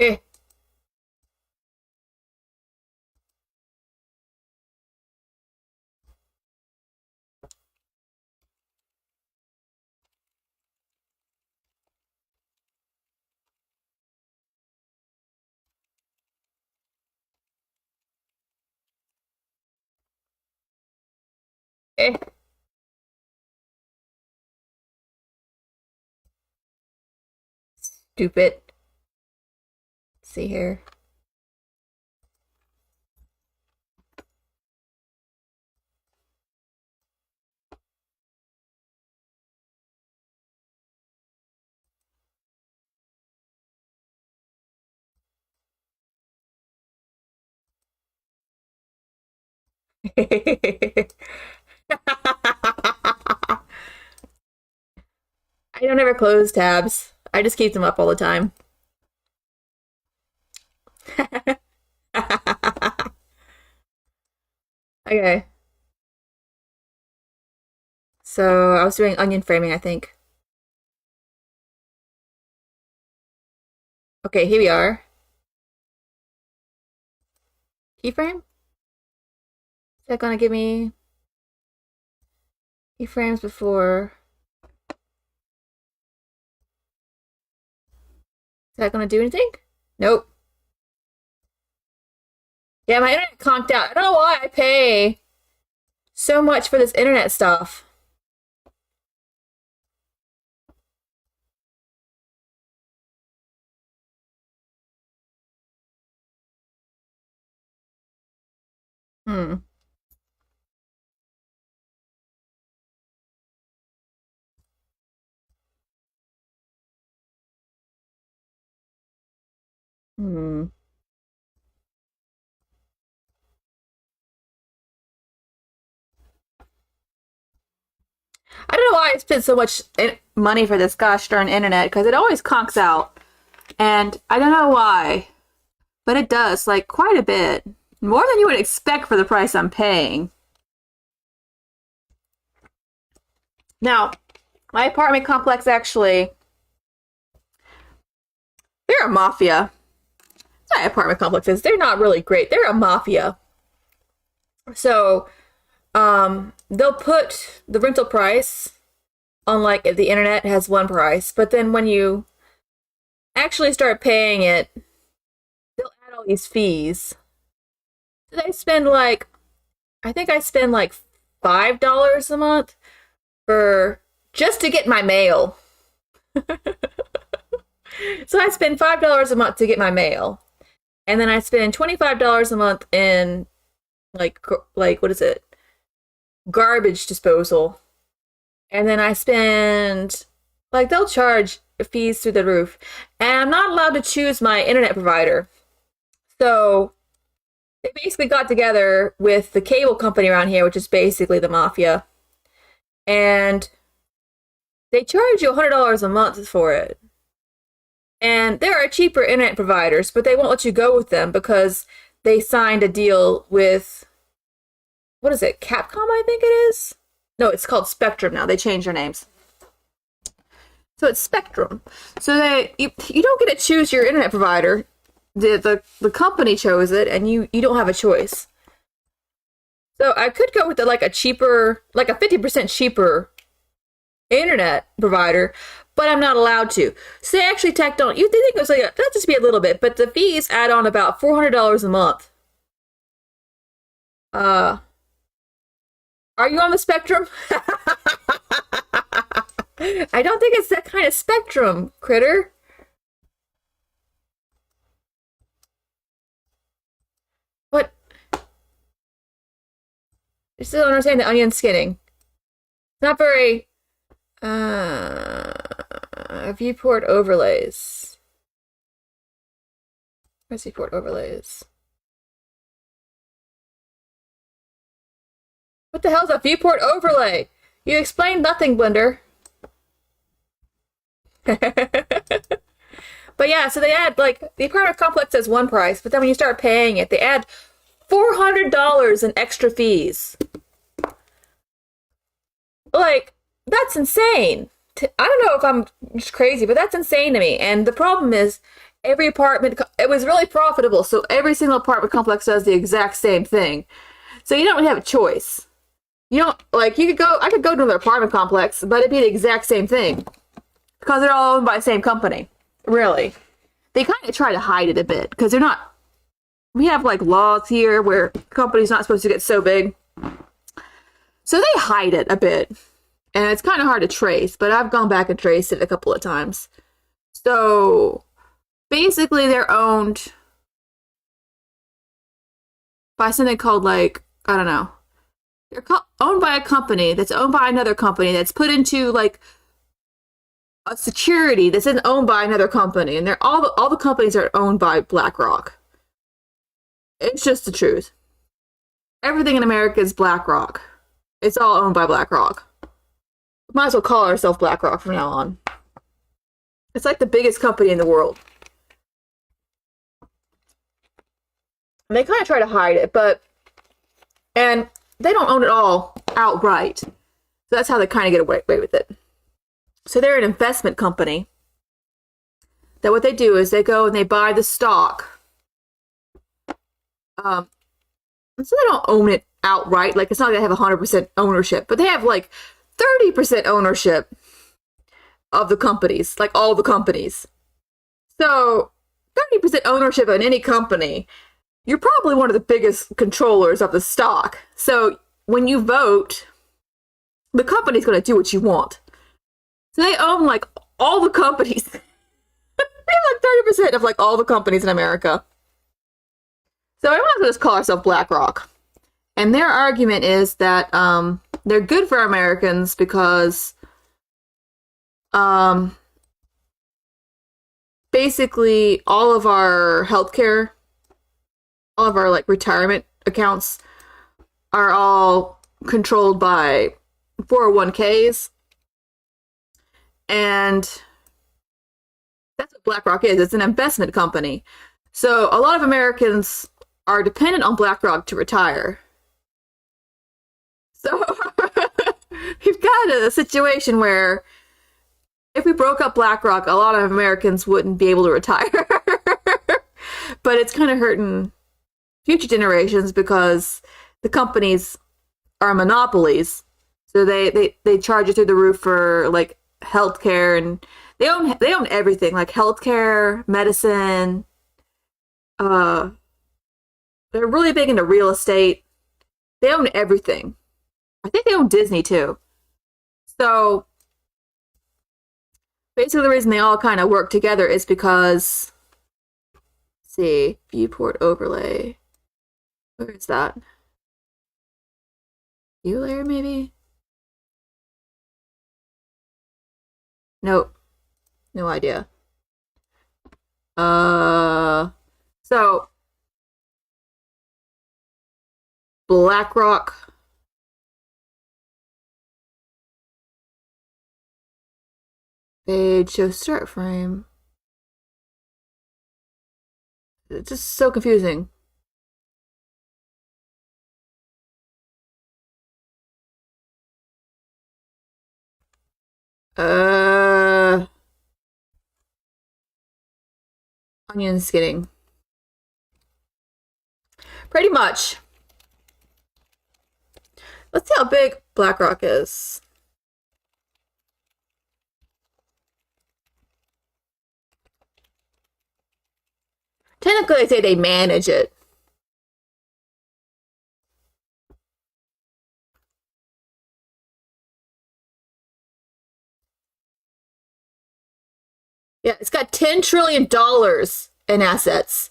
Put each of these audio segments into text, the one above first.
Eh, eh. Stupid. Let's see here. I don't ever close tabs. I just keep them up all the time. Okay. So I was doing onion framing, I think. Okay, here we are. Keyframe? Is that gonna give me keyframes before? Is that gonna do anything? Nope. Yeah, my internet conked out. I don't know why I pay so much for this internet stuff. Hmm. Hmm. I don't know why I spent so much money for this gosh darn internet because it always conks out. And I don't know why, but it does, like quite a bit. More than you would expect for the price I'm paying. Now, my apartment complex actually, they're a mafia. My apartment complexes, they're not really great. They're a mafia. So, they'll put the rental price on like if the internet has one price, but then when you actually start paying it, they'll add all these fees. So they spend like, I think I spend like $5 a month for just to get my mail. So I spend $5 a month to get my mail, and then I spend $25 a month in like what is it? Garbage disposal. And then I spend like they'll charge fees through the roof. And I'm not allowed to choose my internet provider. So they basically got together with the cable company around here, which is basically the mafia, and they charge you $100 a month for it. And there are cheaper internet providers, but they won't let you go with them because they signed a deal with, what is it, Capcom, I think it is? No, it's called Spectrum now. They changed their names. So it's Spectrum. So you don't get to choose your internet provider. The company chose it, and you don't have a choice. So I could go with like a cheaper, like a 50% cheaper internet provider, but I'm not allowed to. So they actually tacked on. You think it was like that'll just be a little bit, but the fees add on about $400 a month. Uh, are you on the spectrum? I don't think it's that kind of spectrum, critter. What? I still don't understand the onion skinning. It's not very viewport overlays. Where's viewport overlays? What the hell is a viewport overlay? You explained nothing, Blender. But yeah, so they add like the apartment complex has one price, but then when you start paying it, they add $400 in extra fees. Like, that's insane. I don't know if I'm just crazy, but that's insane to me. And the problem is, Every apartment, it was really profitable. So every single apartment complex does the exact same thing. So you don't really have a choice. You don't like you could go. I could go to another apartment complex, but it'd be the exact same thing because they're all owned by the same company. Really, they kind of try to hide it a bit because they're not. We have like laws here where companies not supposed to get so big, so they hide it a bit, and it's kind of hard to trace. But I've gone back and traced it a couple of times. So basically, they're owned by something called like I don't know. They're owned by a company that's owned by another company that's put into like a security that's then owned by another company, and they're all the companies are owned by BlackRock. It's just the truth. Everything in America is BlackRock. It's all owned by BlackRock. We might as well call ourselves BlackRock from now on. It's like the biggest company in the world. And they kind of try to hide it, and they don't own it all outright. So that's how they kind of get away with it. So they're an investment company that what they do is they go and they buy the stock. And so they don't own it outright. Like it's not like they have 100% ownership, but they have like 30% ownership of the companies, like all the companies. So 30% ownership in any company, you're probably one of the biggest controllers of the stock. So when you vote, the company's going to do what you want. So they own like all the companies. They have like 30% of like all the companies in America. So I might as well just call ourselves BlackRock. And their argument is that they're good for Americans because basically all of our healthcare, all of our like retirement accounts are all controlled by 401ks. And that's what BlackRock is. It's an investment company. So a lot of Americans are dependent on BlackRock to retire. So we've got a situation where if we broke up BlackRock, a lot of Americans wouldn't be able to retire. But it's kind of hurting future generations because the companies are monopolies. So they charge you through the roof for like healthcare, and they own everything like healthcare, medicine. They're really big into real estate. They own everything. I think they own Disney too. So basically, the reason they all kind of work together is because, let's see, viewport overlay. Where is that? View layer, maybe? Nope. No idea. So BlackRock page show start frame. It's just so confusing. Onion skinning. Pretty much. Let's see how big BlackRock is. Technically, they say they manage it. Yeah, it's got $10 trillion in assets.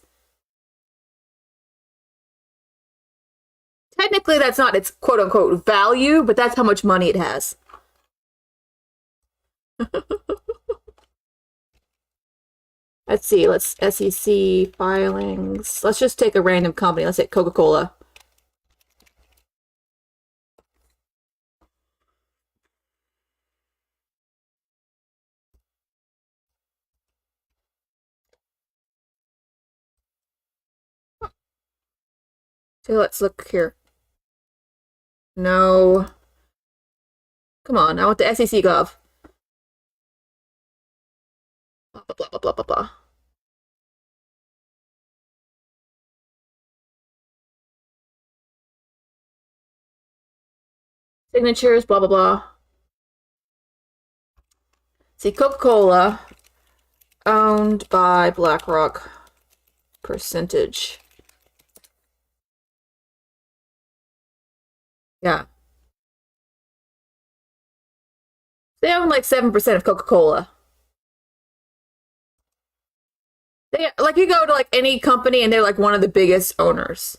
Technically, that's not its quote unquote value, but that's how much money it has. Let's see, let's SEC filings. Let's just take a random company. Let's say Coca-Cola. So let's look here. No. Come on, I want the SEC gov. Blah, blah, blah, blah, blah, blah. Signatures, blah, blah, blah. See, Coca-Cola, owned by BlackRock, percentage. Yeah. They own like 7% of Coca-Cola. They like you go to like any company and they're like one of the biggest owners.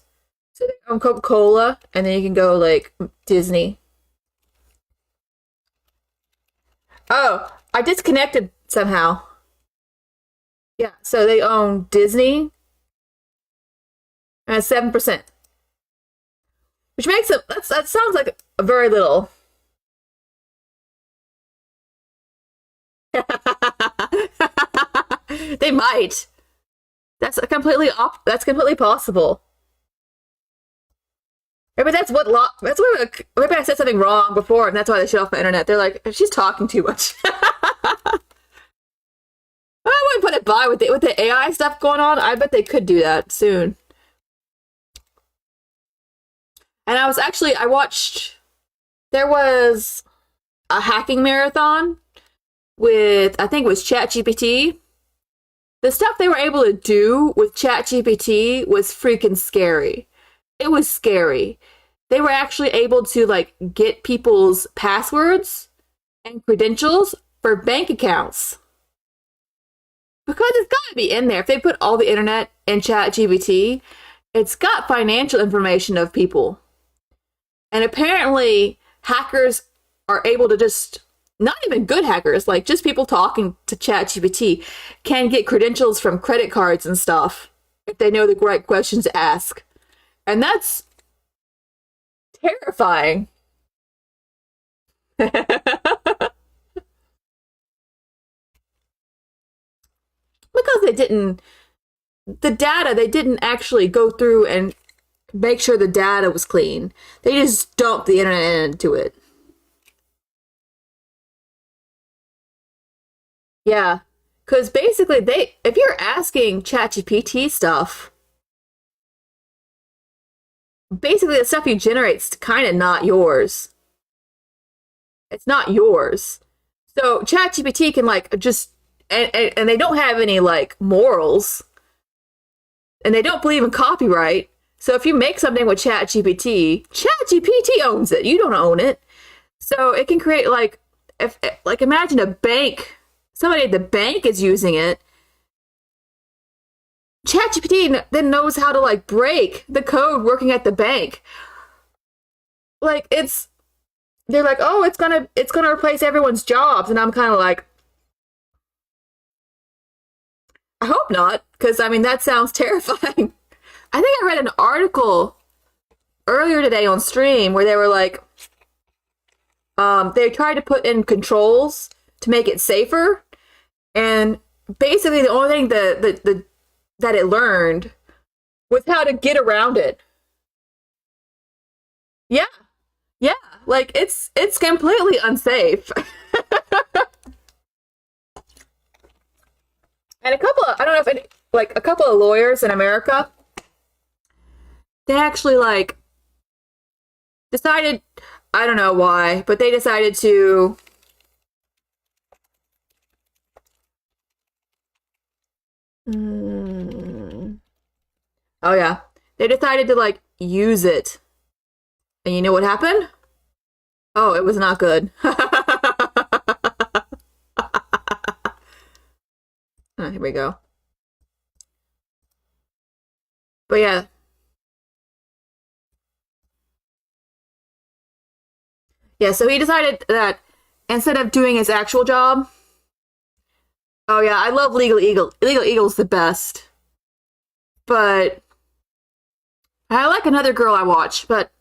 So they own Coca-Cola and then you can go like Disney. Oh, I disconnected somehow. Yeah, so they own Disney and 7%, which makes it that sounds like very little. They might. That's completely possible. Maybe that's what maybe I said something wrong before and that's why they shut off my internet. They're like, she's talking too much. I wouldn't put it by with the AI stuff going on. I bet they could do that soon. And I watched there was a hacking marathon with I think it was ChatGPT. The stuff they were able to do with ChatGPT was freaking scary. It was scary. They were actually able to like get people's passwords and credentials for bank accounts. Because it's got to be in there. If they put all the internet in ChatGPT, it's got financial information of people. And apparently, hackers are able to just, not even good hackers, like just people talking to ChatGPT, can get credentials from credit cards and stuff if they know the right questions to ask. And that's terrifying. Because they didn't actually go through and make sure the data was clean. They just dumped the internet into it. Yeah. Because basically, if you're asking ChatGPT stuff, basically the stuff you generate's kind of not yours. It's not yours. So ChatGPT can like just and they don't have any like morals and they don't believe in copyright. So if you make something with ChatGPT owns it. You don't own it. So it can create like if like imagine a bank, somebody at the bank is using it. ChatGPT then knows how to like break the code working at the bank. Like they're like, "Oh, it's gonna replace everyone's jobs." And I'm kind of like, I hope not, because I mean that sounds terrifying. I think I read an article earlier today on stream where they were like, they tried to put in controls to make it safer, and basically the only thing that it learned was how to get around it. Yeah, yeah, like it's completely unsafe. And a couple of I don't know if any like a couple of lawyers in America, they actually like decided I don't know why, but they decided to mm, oh yeah. They decided to like use it. And you know what happened? Oh, it was not good. Oh, here we go. But yeah. Yeah, so he decided that instead of doing his actual job, oh yeah, I love Legal Eagle. Legal Eagle's the best. But I like another girl I watch, but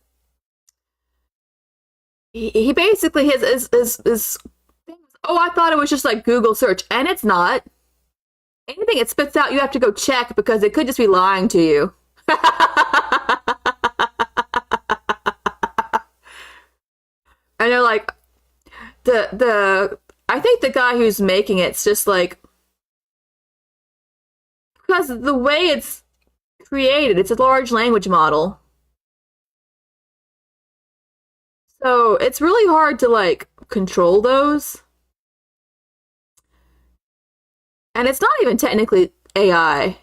he basically his thing was, oh, I thought it was just like Google search, and it's not. Anything it spits out, you have to go check because it could just be lying to you. And they're like the I think the guy who's making it's just like because the way it's created, it's a large language model. So it's really hard to like control those. And it's not even technically AI.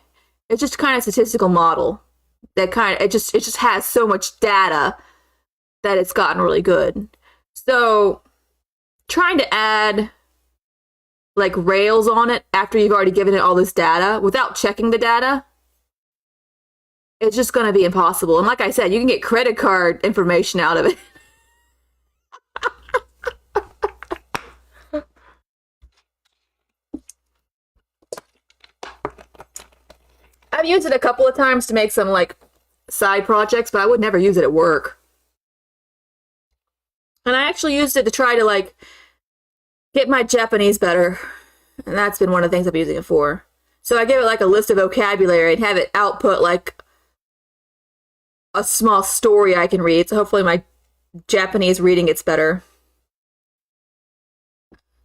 It's just kind of statistical model that kind of it just has so much data that it's gotten really good. So trying to add like rails on it after you've already given it all this data without checking the data, it's just going to be impossible. And like I said, you can get credit card information out of it. I've used it a couple of times to make some like side projects, but I would never use it at work. And I actually used it to try to like get my Japanese better. And that's been one of the things I'm using it for. So I give it like a list of vocabulary and have it output like a small story I can read. So hopefully my Japanese reading gets better.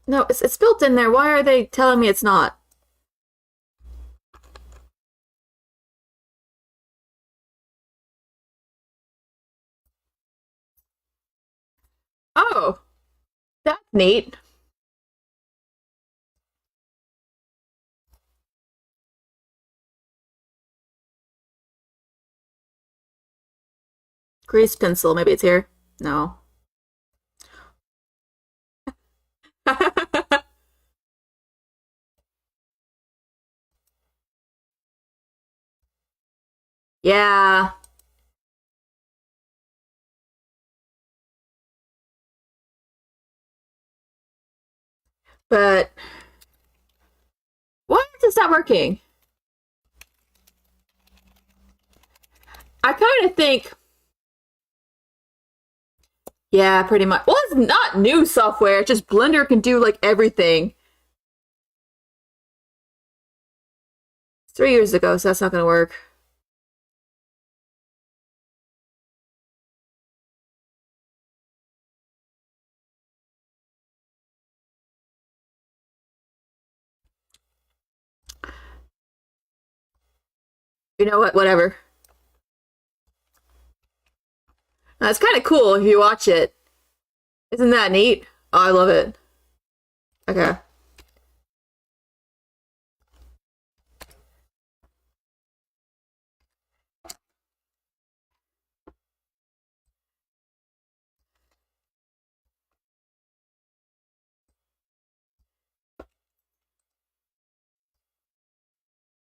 No, it's built in there. Why are they telling me it's not? Oh, that's neat. Grease pencil. Maybe it's here. No. Yeah, but why is this not working? I kind of think, yeah, pretty much. Well, it's not new software. It's just Blender can do like everything. It's 3 years ago, so that's not going to work. You know what? Whatever. It's kind of cool if you watch it. Isn't that neat? Oh, I love it. Okay.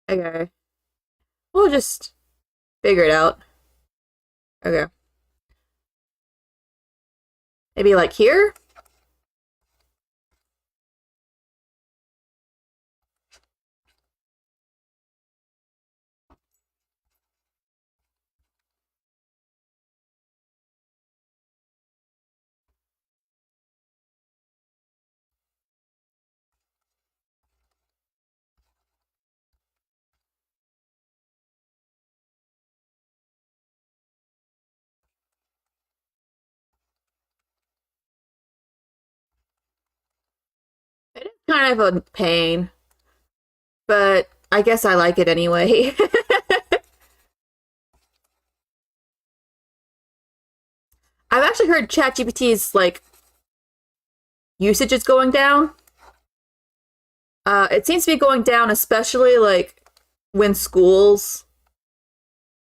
Okay. We'll just figure it out. Okay. Maybe like here? It is kind of a pain, but I guess I like it anyway. I've actually heard ChatGPT's like usage is going down. It seems to be going down, especially like when schools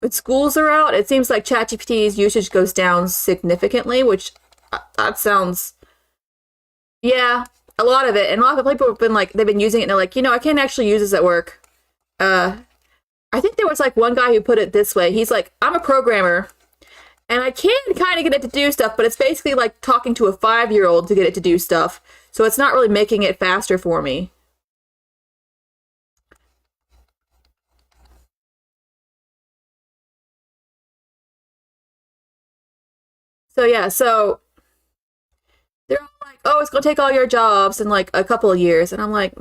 are out. It seems like ChatGPT's usage goes down significantly, which that sounds yeah, a lot of it. And a lot of people have been like they've been using it and they're like, I can't actually use this at work. Uh, I think there was like one guy who put it this way. He's like, I'm a programmer and I can kind of get it to do stuff, but it's basically like talking to a 5-year-old to get it to do stuff. So it's not really making it faster for me. So yeah, so they're all like, "Oh, it's gonna take all your jobs in like a couple of years," and I'm like,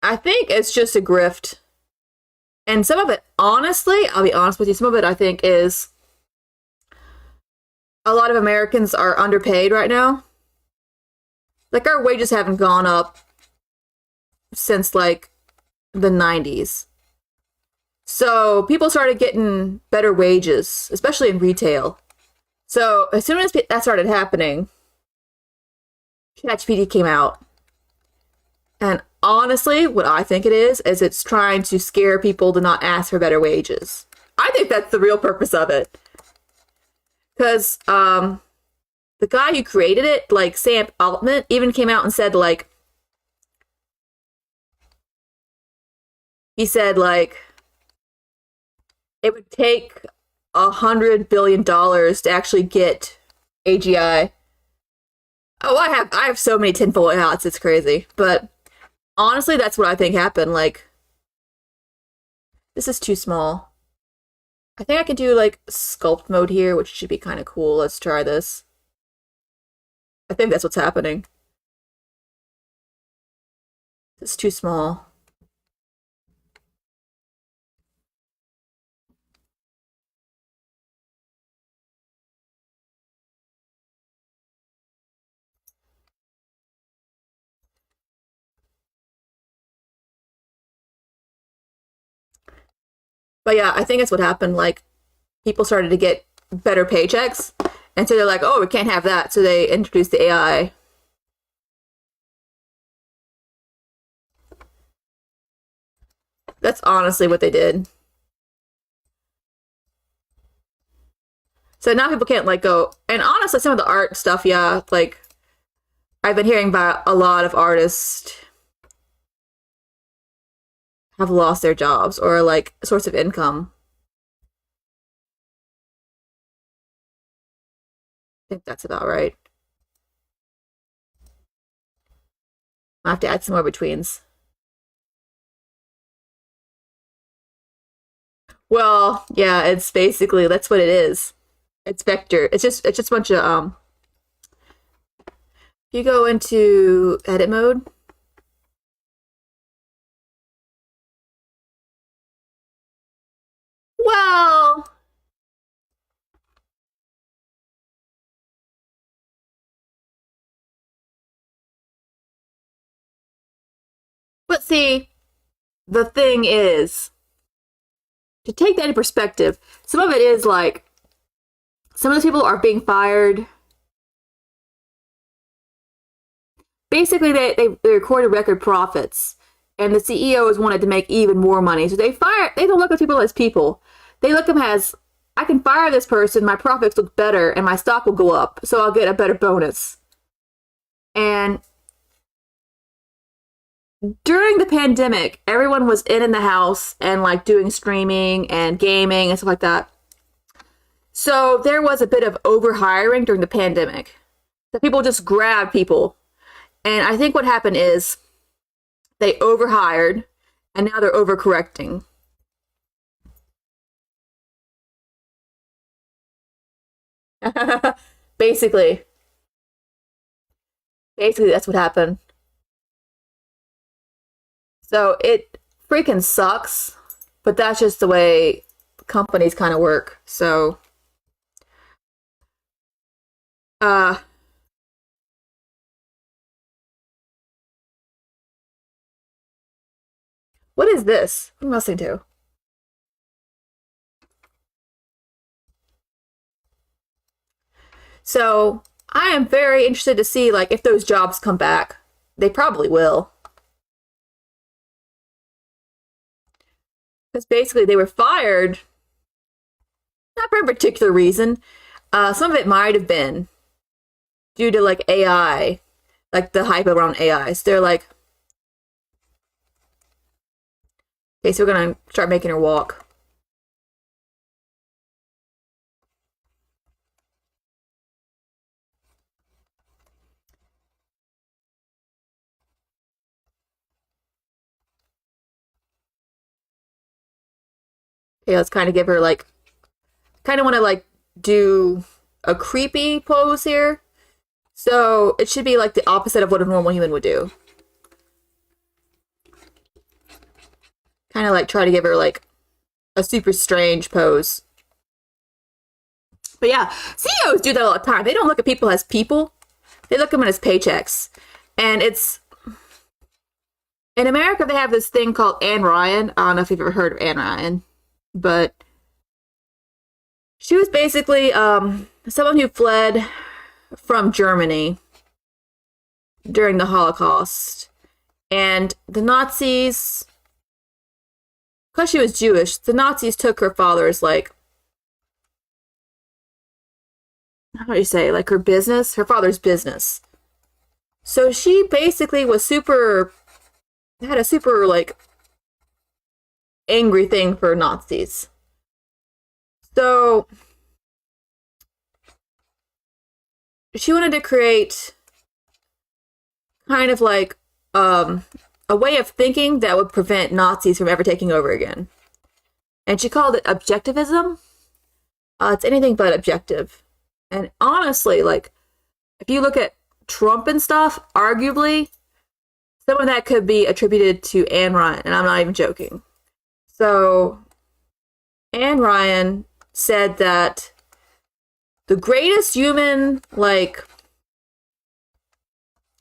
I think it's just a grift, and some of it, honestly, I'll be honest with you, some of it I think is a lot of Americans are underpaid right now. Like our wages haven't gone up since like the 90s. So people started getting better wages, especially in retail. So as soon as that started happening, ChatGPT came out. And honestly, what I think it is it's trying to scare people to not ask for better wages. I think that's the real purpose of it. Because the guy who created it, like Sam Altman, even came out and said, like, he said, like, it would take $100 billion to actually get AGI. Oh, I have so many tinfoil hats, it's crazy. But honestly, that's what I think happened. Like, this is too small. I think I can do like sculpt mode here, which should be kind of cool. Let's try this. I think that's what's happening. It's too small. But yeah, I think that's what happened. Like, people started to get better paychecks. And so they're like, oh, we can't have that. So they introduced the AI. That's honestly what they did. So now people can't like go. And honestly, some of the art stuff, yeah, like I've been hearing about a lot of artists have lost their jobs or like a source of income. I think that's about right. I have to add some more betweens. Well, yeah, it's basically that's what it is. It's vector. It's just a bunch of you go into edit mode. Well, but see, the thing is, to take that in perspective, some of it is like some of those people are being fired. Basically, they recorded record profits, and the CEOs wanted to make even more money. So they don't look at people as people. They look at them as, I can fire this person, my profits look better, and my stock will go up, so I'll get a better bonus. And during the pandemic, everyone was in the house and like doing streaming and gaming and stuff like that. So there was a bit of overhiring during the pandemic. That people just grabbed people. And I think what happened is they overhired and now they're overcorrecting. basically, basically that's what happened. So it freaking sucks, but that's just the way companies kind of work. So, uh, what is this? What am I listening to? So I am very interested to see like if those jobs come back. They probably will. Because basically they were fired, not for a particular reason. Some of it might have been due to like AI, like the hype around AI. So they're like, okay, so we're gonna start making her walk. Okay, let's kind of give her like, kind of want to like do a creepy pose here. So it should be like the opposite of what a normal human would do. Kind of like try to give her like a super strange pose. But yeah, CEOs do that all the time. They don't look at people as people. They look at them as paychecks. And it's in America they have this thing called Anne Ryan. I don't know if you've ever heard of Anne Ryan. but she was basically someone who fled from Germany during the Holocaust. And the Nazis, because she was Jewish, the Nazis took her father's, like, how do you say, like her business, her father's business. So she basically was had a super, like, angry thing for Nazis. So she wanted to create kind of like a way of thinking that would prevent Nazis from ever taking over again. And she called it objectivism. It's anything but objective. And honestly, like, if you look at Trump and stuff, arguably, some of that could be attributed to Anne Ryan, and I'm not even joking. So, Anne Ryan said that the greatest human, like,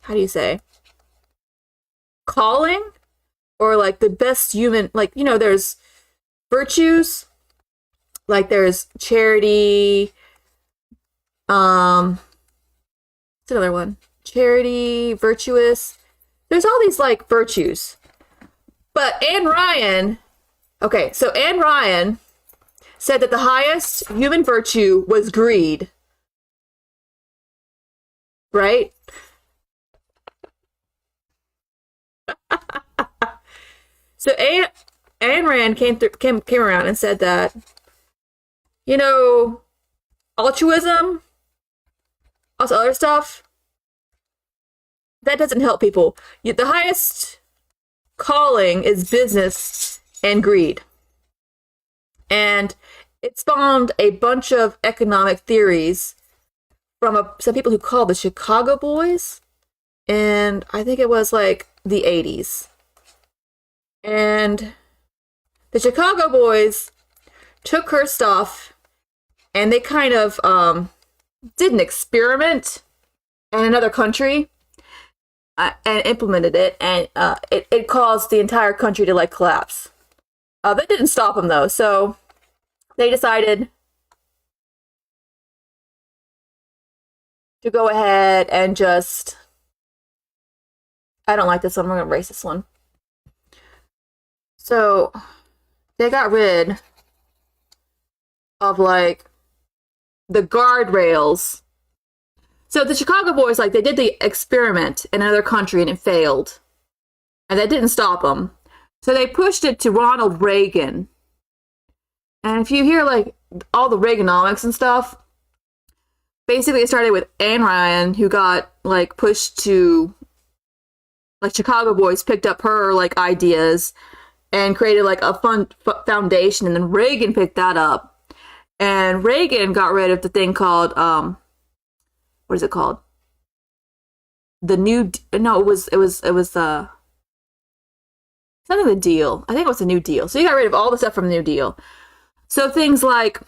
how do you say, calling, or like the best human, like, you know, there's virtues, like there's charity, what's another one? Charity, virtuous. There's all these like virtues. But Anne Ryan, okay, so Anne Ryan said that the highest human virtue was greed. Right? So Ayn Rand came around and said that, you know, altruism, also other stuff, that doesn't help people. The highest calling is business and greed. And it spawned a bunch of economic theories from some people who called the Chicago Boys. And I think it was like the 80s. And the Chicago Boys took her stuff and they kind of did an experiment in another country and implemented it, and it caused the entire country to like collapse. That didn't stop them though, so they decided to go ahead and just, I don't like this one, we're gonna erase this one. So they got rid of like the guardrails. So the Chicago Boys, like, they did the experiment in another country and it failed. And that didn't stop them. So they pushed it to Ronald Reagan. And if you hear like all the Reaganomics and stuff, basically it started with Ayn Rand, who got like pushed to, like, Chicago Boys picked up her like ideas and created like a foundation, and then Reagan picked that up, and Reagan got rid of the thing called what is it called? The New no, it was something the Deal. I think it was the New Deal. So you got rid of all the stuff from the New Deal. So things like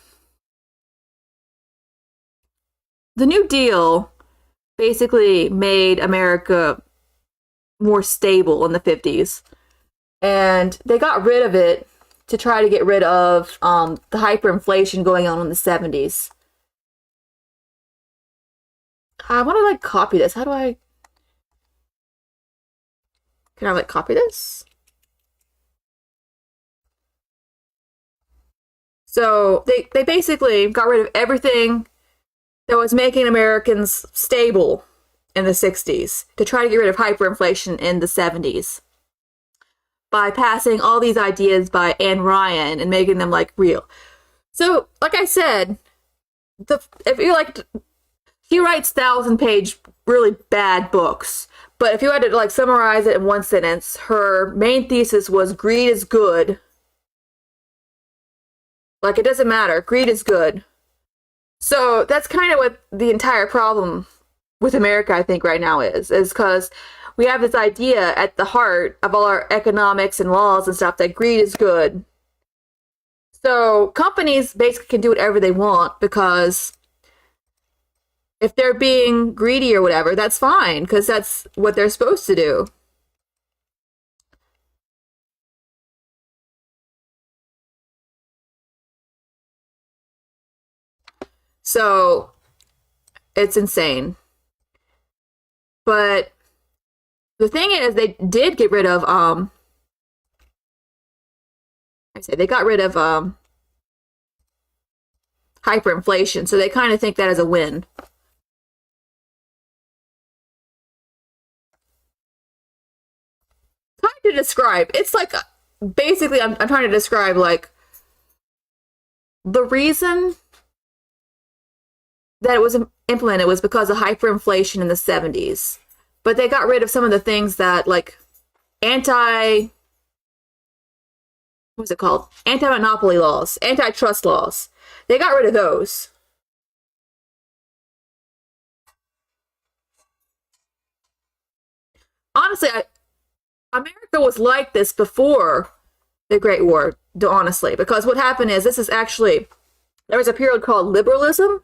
the New Deal basically made America more stable in the 50s. And they got rid of it to try to get rid of the hyperinflation going on in the 70s. I want to like copy this. How do I... Can I like copy this? So they basically got rid of everything that was making Americans stable in the 60s to try to get rid of hyperinflation in the 70s. By passing all these ideas by Anne Ryan and making them like real. So, like I said, if you like, he writes 1,000-page really bad books. But if you had to like summarize it in one sentence, her main thesis was greed is good. Like, it doesn't matter, greed is good. So that's kind of what the entire problem with America, I think, right now is because we have this idea at the heart of all our economics and laws and stuff that greed is good. So companies basically can do whatever they want because if they're being greedy or whatever, that's fine because that's what they're supposed to do. So it's insane. But the thing is, they did get rid of I say they got rid of hyperinflation, so they kind of think that is a win. Hard to describe. It's like basically, I'm trying to describe like the reason that it was implemented was because of hyperinflation in the 70s. But they got rid of some of the things that like anti what's it called? Anti-monopoly laws, antitrust laws. They got rid of those. Honestly, America was like this before the Great War, honestly, because what happened is this is actually there was a period called liberalism,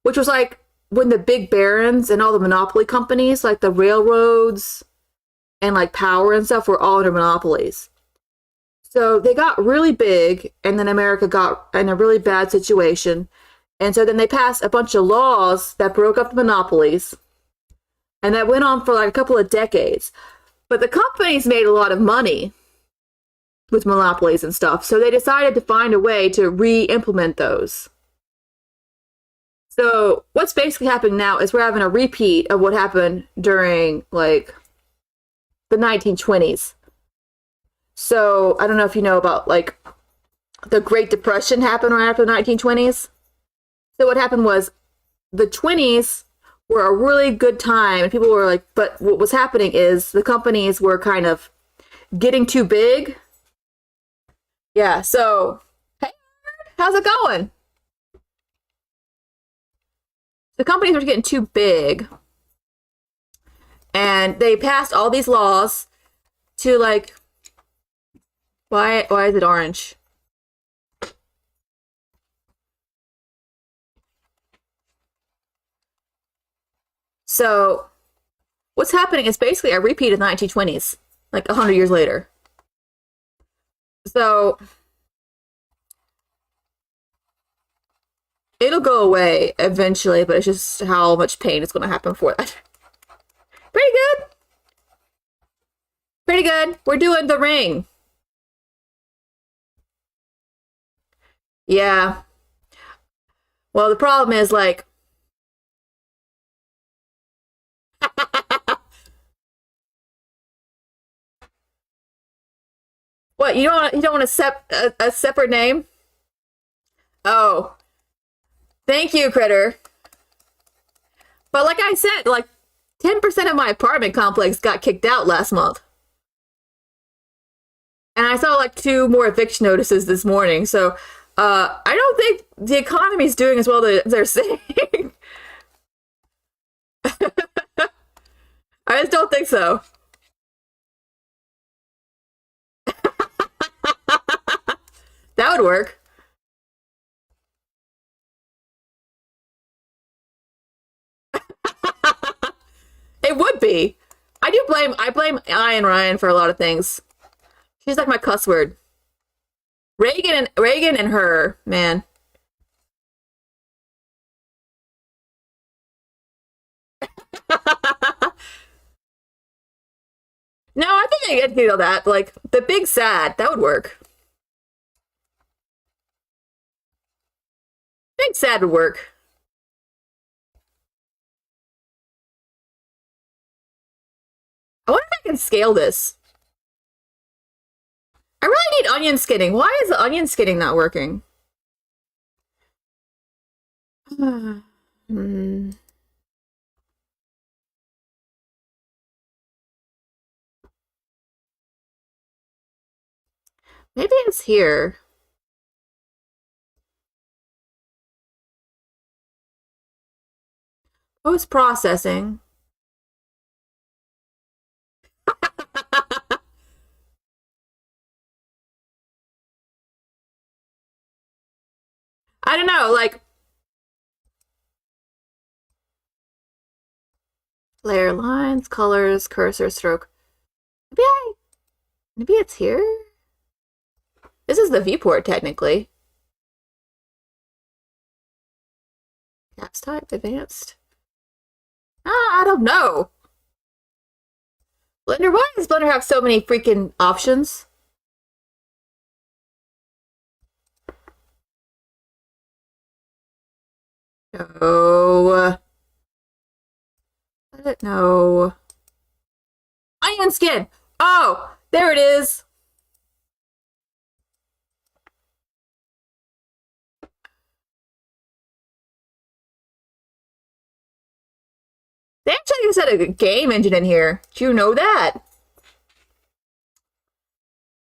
which was like when the big barons and all the monopoly companies, like the railroads and like power and stuff, were all under monopolies. So they got really big, and then America got in a really bad situation. And so then they passed a bunch of laws that broke up the monopolies, and that went on for like a couple of decades. But the companies made a lot of money with monopolies and stuff, so they decided to find a way to re-implement those. So what's basically happening now is we're having a repeat of what happened during like the 1920s. So I don't know if you know about like the Great Depression happened right after the 1920s. So what happened was the 20s were a really good time, and people were like, but what was happening is the companies were kind of getting too big. Yeah, so hey, how's it going? The companies were getting too big, and they passed all these laws to like why is it orange? So what's happening is basically a repeat of the 1920s, like 100 years later. So it'll go away eventually, but it's just how much pain is going to happen for that. Pretty good. Pretty good. We're doing the ring. Yeah. Well, the problem is like what you don't want a separate name? Oh, thank you, critter. But like I said, like 10% of my apartment complex got kicked out last month. And I saw like two more eviction notices this morning. So I don't think the economy's doing as well as they're saying. I just don't think so. That would work. It would be. I blame Ian Ryan for a lot of things. She's like my cuss word. Reagan and her, man. No, I think I get feel that. Like the big sad, that would work. Big sad would work. I wonder if I can scale this. I really need onion skinning. Why is the onion skinning not working? Hmm. Maybe it's here. Post processing. I don't know, like layer lines, colors, cursor, stroke. Maybe it's here. This is the viewport technically. Fast type, advanced. I don't know. Blender, why does Blender have so many freaking options? No. I don't know. Onion skin. Oh, there it is. They actually just had a game engine in here. Do you know that?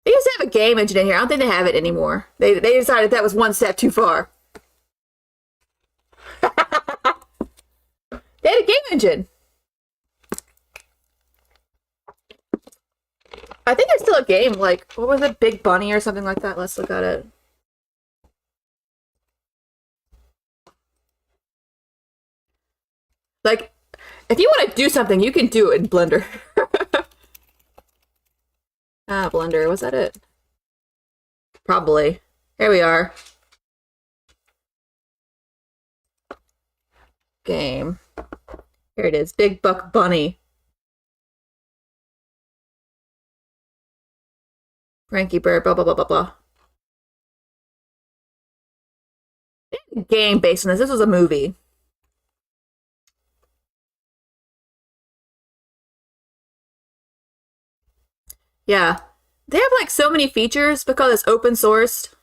They used to have a game engine in here. I don't think they have it anymore. They decided that was one step too far. They had a game engine. I think there's still a game, like, what was it? Big Bunny or something like that. Let's look at it. Like, if you want to do something, you can do it in Blender. Blender, was that it? Probably. Here we are. Game. Here it is. Big Buck Bunny. Frankie Bird, blah, blah, blah, blah, blah. Game based on this. This was a movie. Yeah. They have like so many features because it's open sourced.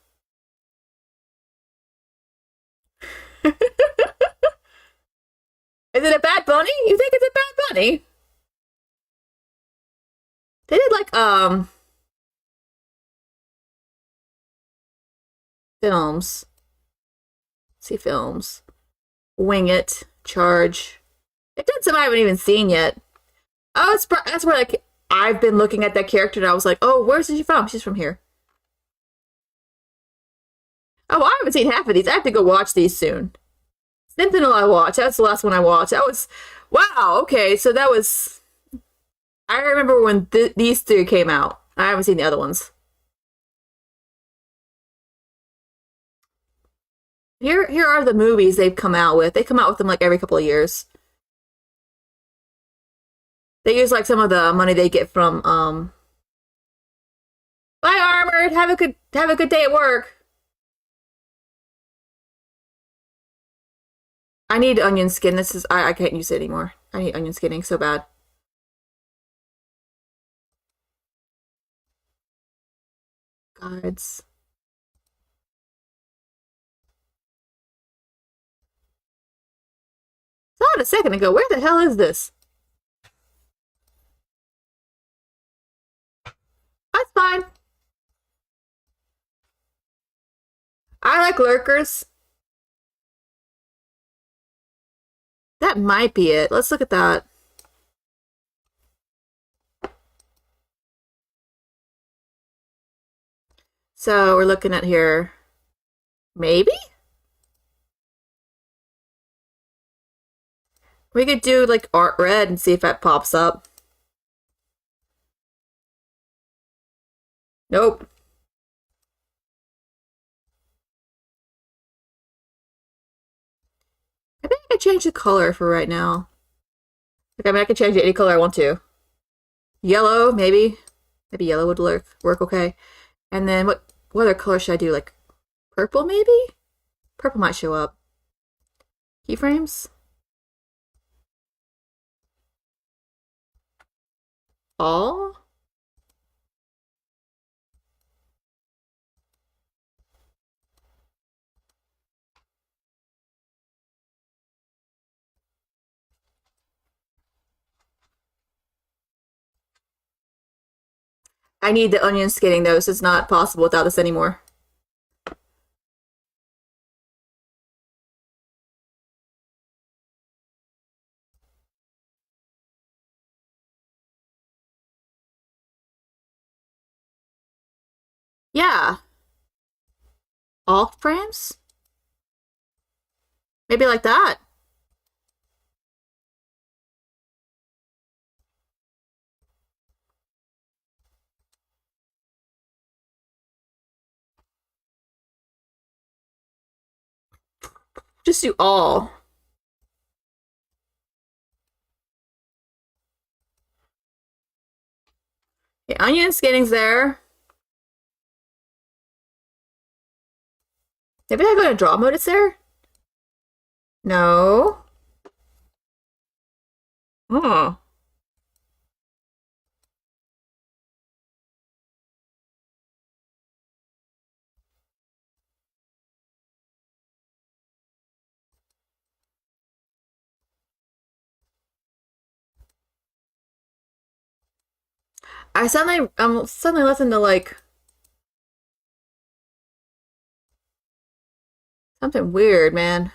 Is it a bad bunny? You think it's a bad bunny? They did like films. Let's see films. Wing It, Charge. It did some I haven't even seen yet. Oh, that's where like I've been looking at that character and I was like, oh, where's she from? She's from here. Oh, I haven't seen half of these. I have to go watch these soon. Sentinel I watched. That's the last one I watched. That was wow. Okay, so that was. I remember when these three came out. I haven't seen the other ones. Here are the movies they've come out with. They come out with them like every couple of years. They use like some of the money they get from Bye Armored. Have a good day at work. I need onion skin. This is I can't use it anymore. I need onion skinning so bad. Guides. Saw it a second ago. Where the hell is this? That's fine. I like lurkers. That might be it. Let's look at that. So we're looking at here. Maybe? We could do like art red and see if that pops up. Nope. I think I can change the color for right now. Like, I mean, I can change it any color I want to. Yellow, maybe. Maybe yellow would work okay. And then what other color should I do? Like purple, maybe? Purple might show up. Keyframes? All? I need the onion skinning though. This is not possible without this anymore. Yeah. All frames? Maybe like that. Just do all. onion skinning's there. Maybe I go to draw mode, it's there? No. Oh. I'm suddenly listening to like something weird, man.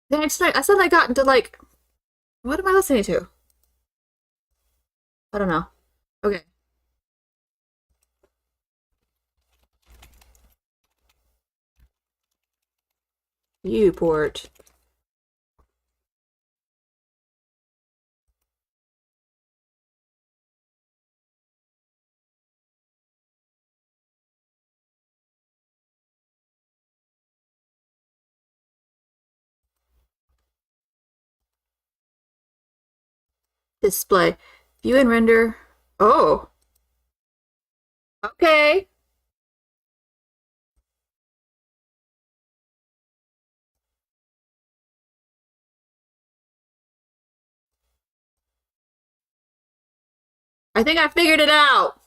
Then I suddenly got into like, what am I listening to? I don't know. Okay. Viewport. Display. View and render. Oh. Okay. I think I figured it out.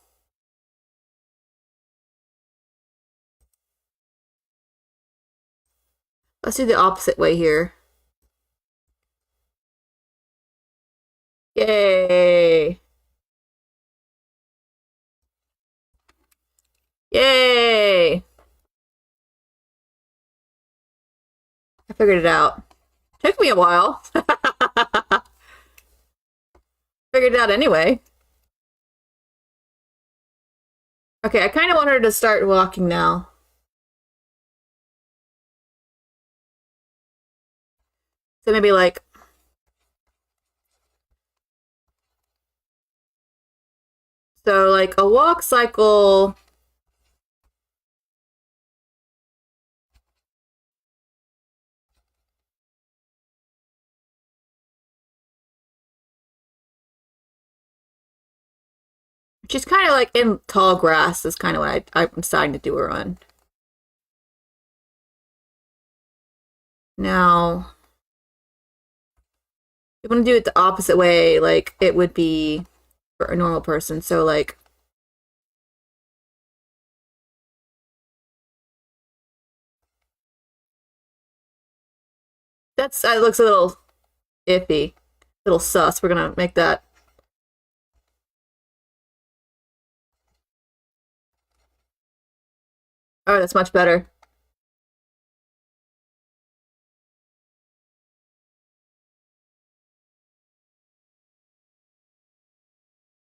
Let's do the opposite way here. Yay. Yay. I figured it out. Took me a while. Figured it out anyway. Okay, I kind of want her to start walking now. So maybe like a walk cycle. She's kind of like in tall grass is kind of what I'm deciding to do her on. Now, you want to do it the opposite way, like it would be for a normal person. So like, that looks a little iffy, a little sus. We're gonna make that. Oh, that's much better.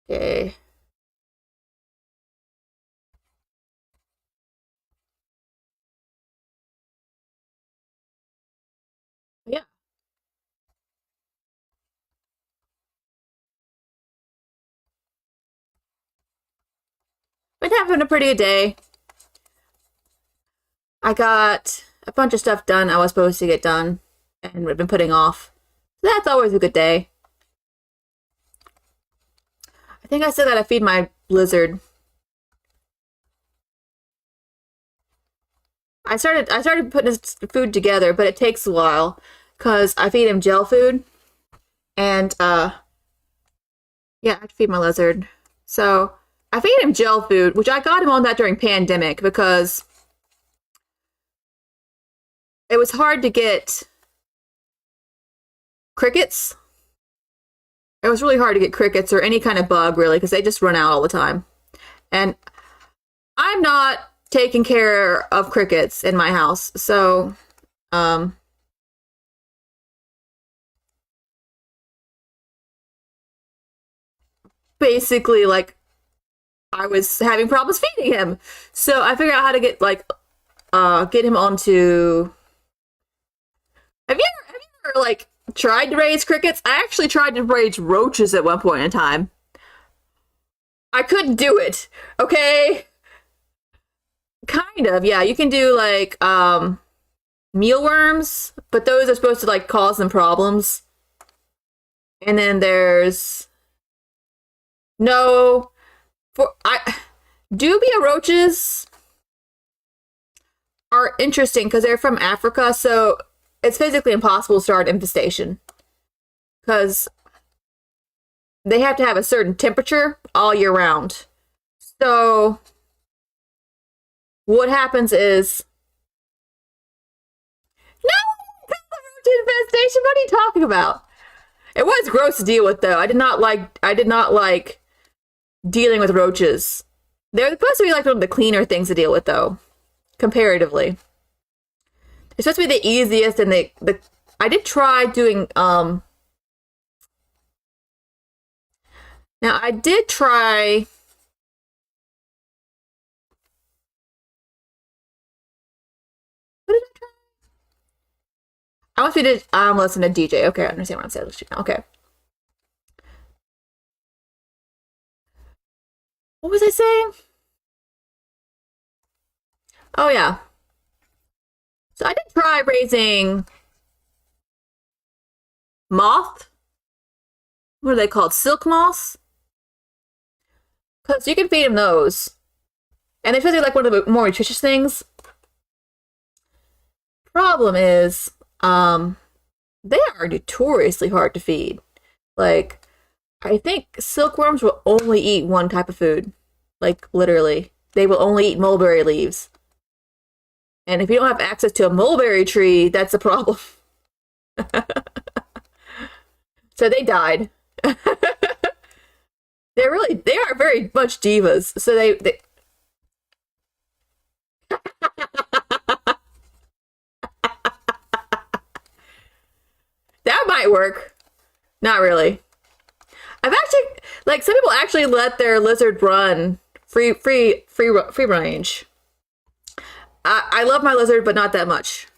Okay. Yeah. Been having a pretty good day. I got a bunch of stuff done I was supposed to get done and we've been putting off. So that's always a good day. I think I said that I feed my lizard. I started putting his food together, but it takes a while because I feed him gel food and yeah, I have to feed my lizard. So I feed him gel food, which I got him on that during pandemic because it was hard to get crickets. It was really hard to get crickets or any kind of bug really because they just run out all the time. And I'm not taking care of crickets in my house. So basically like I was having problems feeding him. So I figured out how to get him onto have you ever like tried to raise crickets? I actually tried to raise roaches at one point in time. I couldn't do it. Okay? Kind of, yeah. You can do like mealworms, but those are supposed to like cause them problems. And then there's no For I dubia roaches are interesting because they're from Africa, so it's physically impossible to start infestation because they have to have a certain temperature all year round. So what happens is no roach infestation. What are you talking about? It was gross to deal with though. I did not like dealing with roaches. They're supposed to be like one of the cleaner things to deal with though, comparatively. It's supposed to be the easiest and the I did try doing now I did try what did I try? I must be did listen to DJ. Okay, I understand what I'm saying. Okay. What was I saying? Oh yeah. So I did try raising moth. What are they called? Silk moths? Because you can feed them those. And they're supposed to be like one of the more nutritious things. Problem is, they are notoriously hard to feed. Like, I think silkworms will only eat one type of food. Like, literally. They will only eat mulberry leaves. And if you don't have access to a mulberry tree, that's a problem. So they died. They are very much divas. So they that might work. Not really. I've actually like some people actually let their lizard run free range. I love my lizard, but not that much.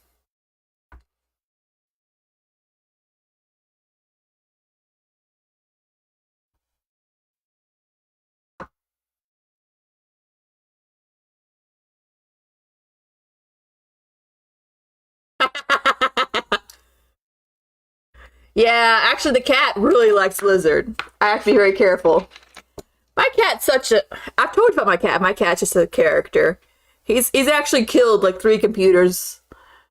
Yeah, actually, the cat really likes lizard. I have to be very careful. My cat's such a. I've told you about my cat. My cat's just a character. He's actually killed like 3 computers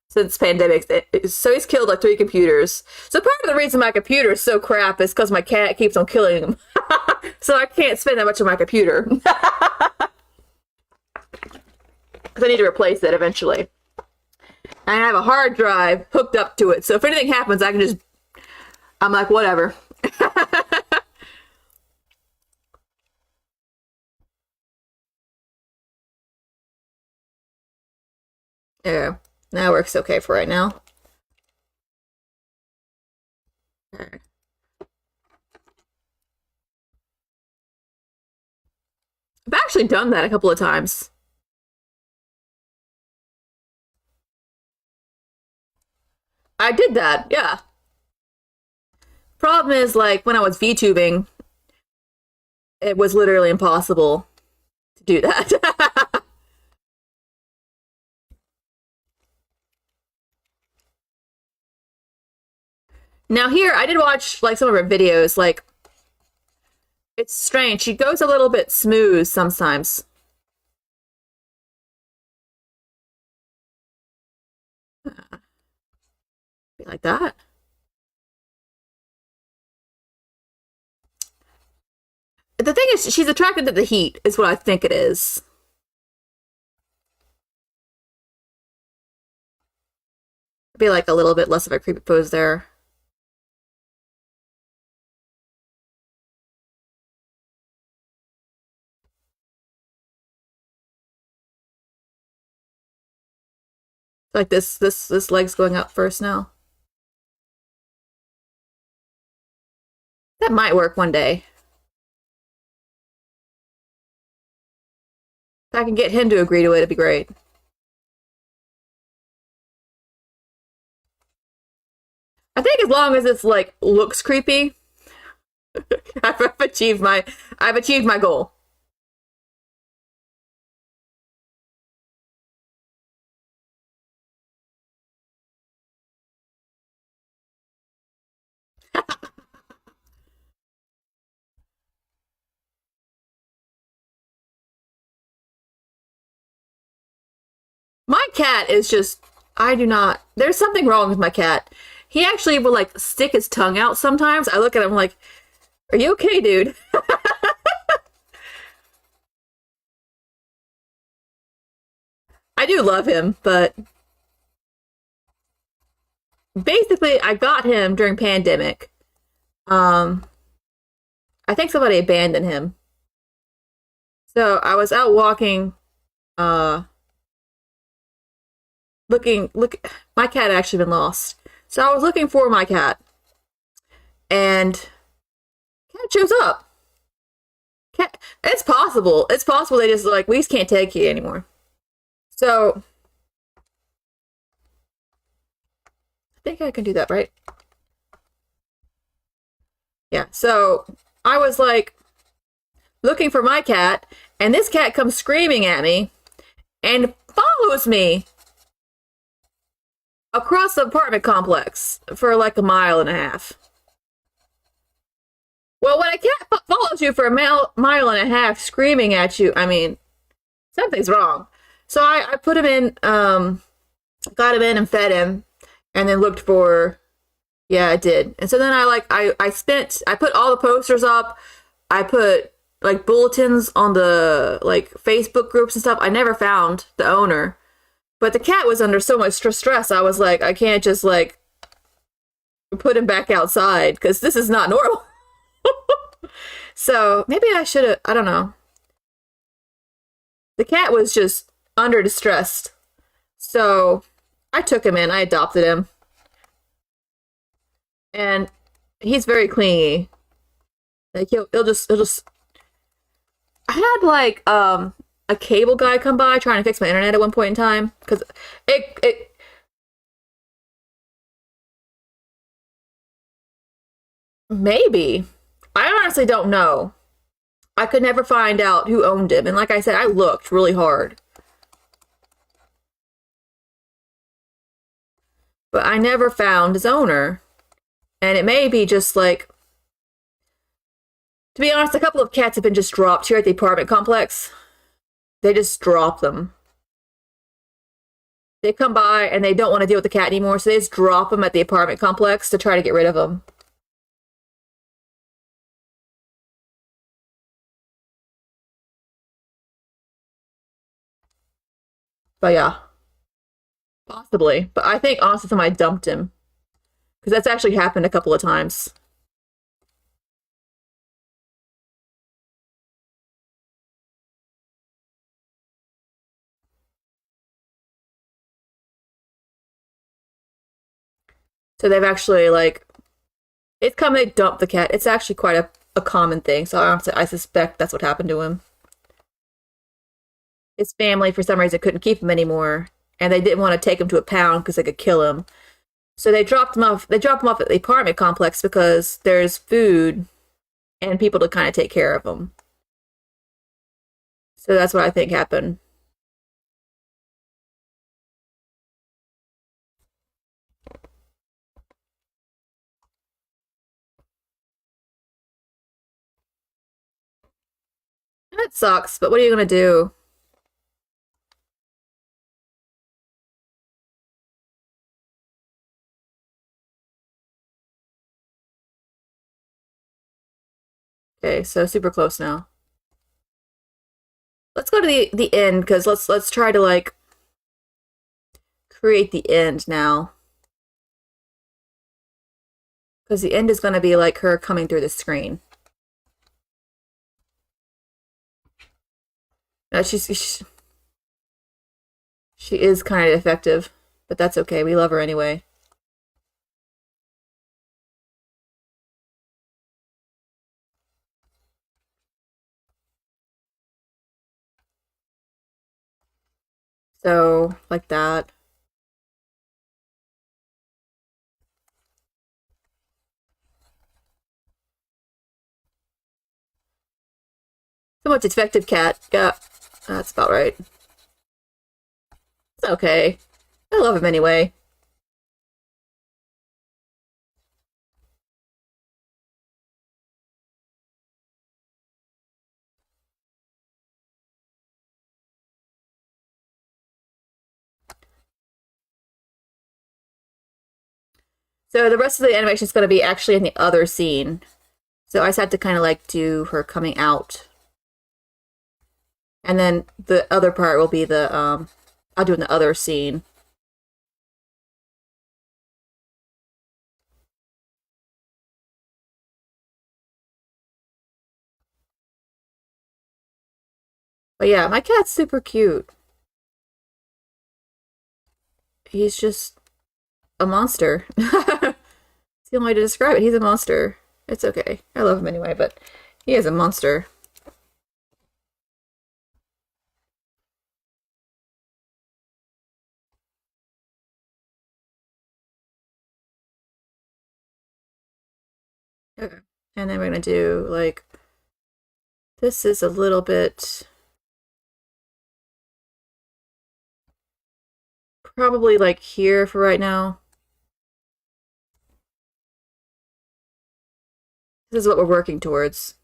since pandemic. So he's killed like 3 computers. So part of the reason my computer is so crap is because my cat keeps on killing them. So I can't spend that much on my computer because I need to replace it eventually. And I have a hard drive hooked up to it, so if anything happens, I can just. I'm like, whatever. Yeah, that works okay for right now. I've actually done that a couple of times. I did that, yeah. Problem is, like, when I was VTubing, it was literally impossible to do that. Now here, I did watch, like, some of her videos, like, it's strange. She goes a little bit smooth sometimes. Be like that. The thing is, she's attracted to the heat, is what I think it is. Be like a little bit less of a creepy pose there. Like this leg's going up first now. That might work one day. If I can get him to agree to it, it'd be great. I think as long as it's like looks creepy, I've achieved my goal. cat is just, I do not, there's something wrong with my cat. He actually will like stick his tongue out sometimes. I look at him like, are you okay, dude? I do love him, but basically I got him during pandemic. Um, I think somebody abandoned him. So I was out walking, uh, look, my cat had actually been lost. So I was looking for my cat, and cat shows up. Cat, it's possible. It's possible they just like, we just can't take you anymore. So I think I can do that, right? Yeah. So I was like looking for my cat, and this cat comes screaming at me and follows me across the apartment complex for like a mile and a half. Well, when a cat follows you for a mile and a half screaming at you, I mean, something's wrong. So I put him in, got him in and fed him, and then looked for, yeah, I did. And so then I put all the posters up. I put like bulletins on the like Facebook groups and stuff. I never found the owner, but the cat was under so much stress. I was like, I can't just like put him back outside because this is not normal. So maybe I should have, I don't know. The cat was just under distress. So I took him in, I adopted him. And he's very clingy. Like he'll just I had like a cable guy come by trying to fix my internet at one point in time because it maybe, I honestly don't know. I could never find out who owned him, and like I said, I looked really hard, but I never found his owner. And it may be just like, to be honest, a couple of cats have been just dropped here at the apartment complex. They just drop them. They come by and they don't want to deal with the cat anymore, so they just drop them at the apartment complex to try to get rid of them. But yeah, possibly. But I think honestly somebody dumped him. Because that's actually happened a couple of times. So they've actually like, it's come they dump the cat. It's actually quite a common thing. So I suspect that's what happened to him. His family, for some reason, couldn't keep him anymore, and they didn't want to take him to a pound because they could kill him. So they dropped him off. They dropped him off at the apartment complex because there's food and people to kind of take care of him. So that's what I think happened. That sucks, but what are you gonna do? Okay, so super close now. Let's go to the end because let's try to like create the end now. Because the end is gonna be like her coming through the screen. No, she is kind of effective, but that's okay. We love her anyway. So like that. So much effective cat. Yeah, that's about right. It's okay. I love him anyway. So the rest of the animation is going to be actually in the other scene. So I just had to kind of like do her coming out. And then the other part will be I'll do in the other scene. But yeah, my cat's super cute. He's just a monster. It's the only way to describe it. He's a monster. It's okay. I love him anyway, but he is a monster. Okay. And then we're gonna do like this is a little bit probably like here for right now. This is what we're working towards.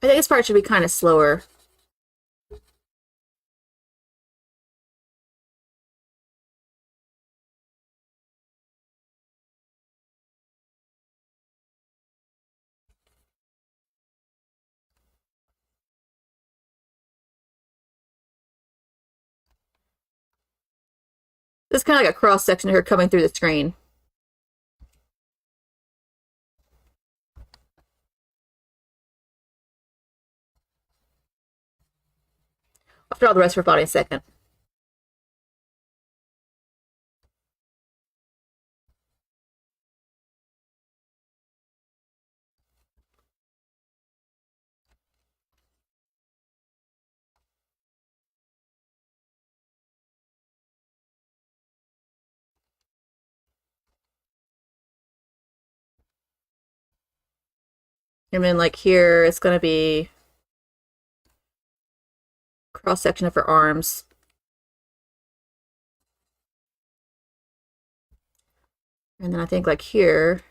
I think this part should be kind of slower. This is kind of like a cross section of her coming through the screen. I'll draw the rest of her body in a second. And then like here, it's gonna be cross section of her arms. And then I think like here,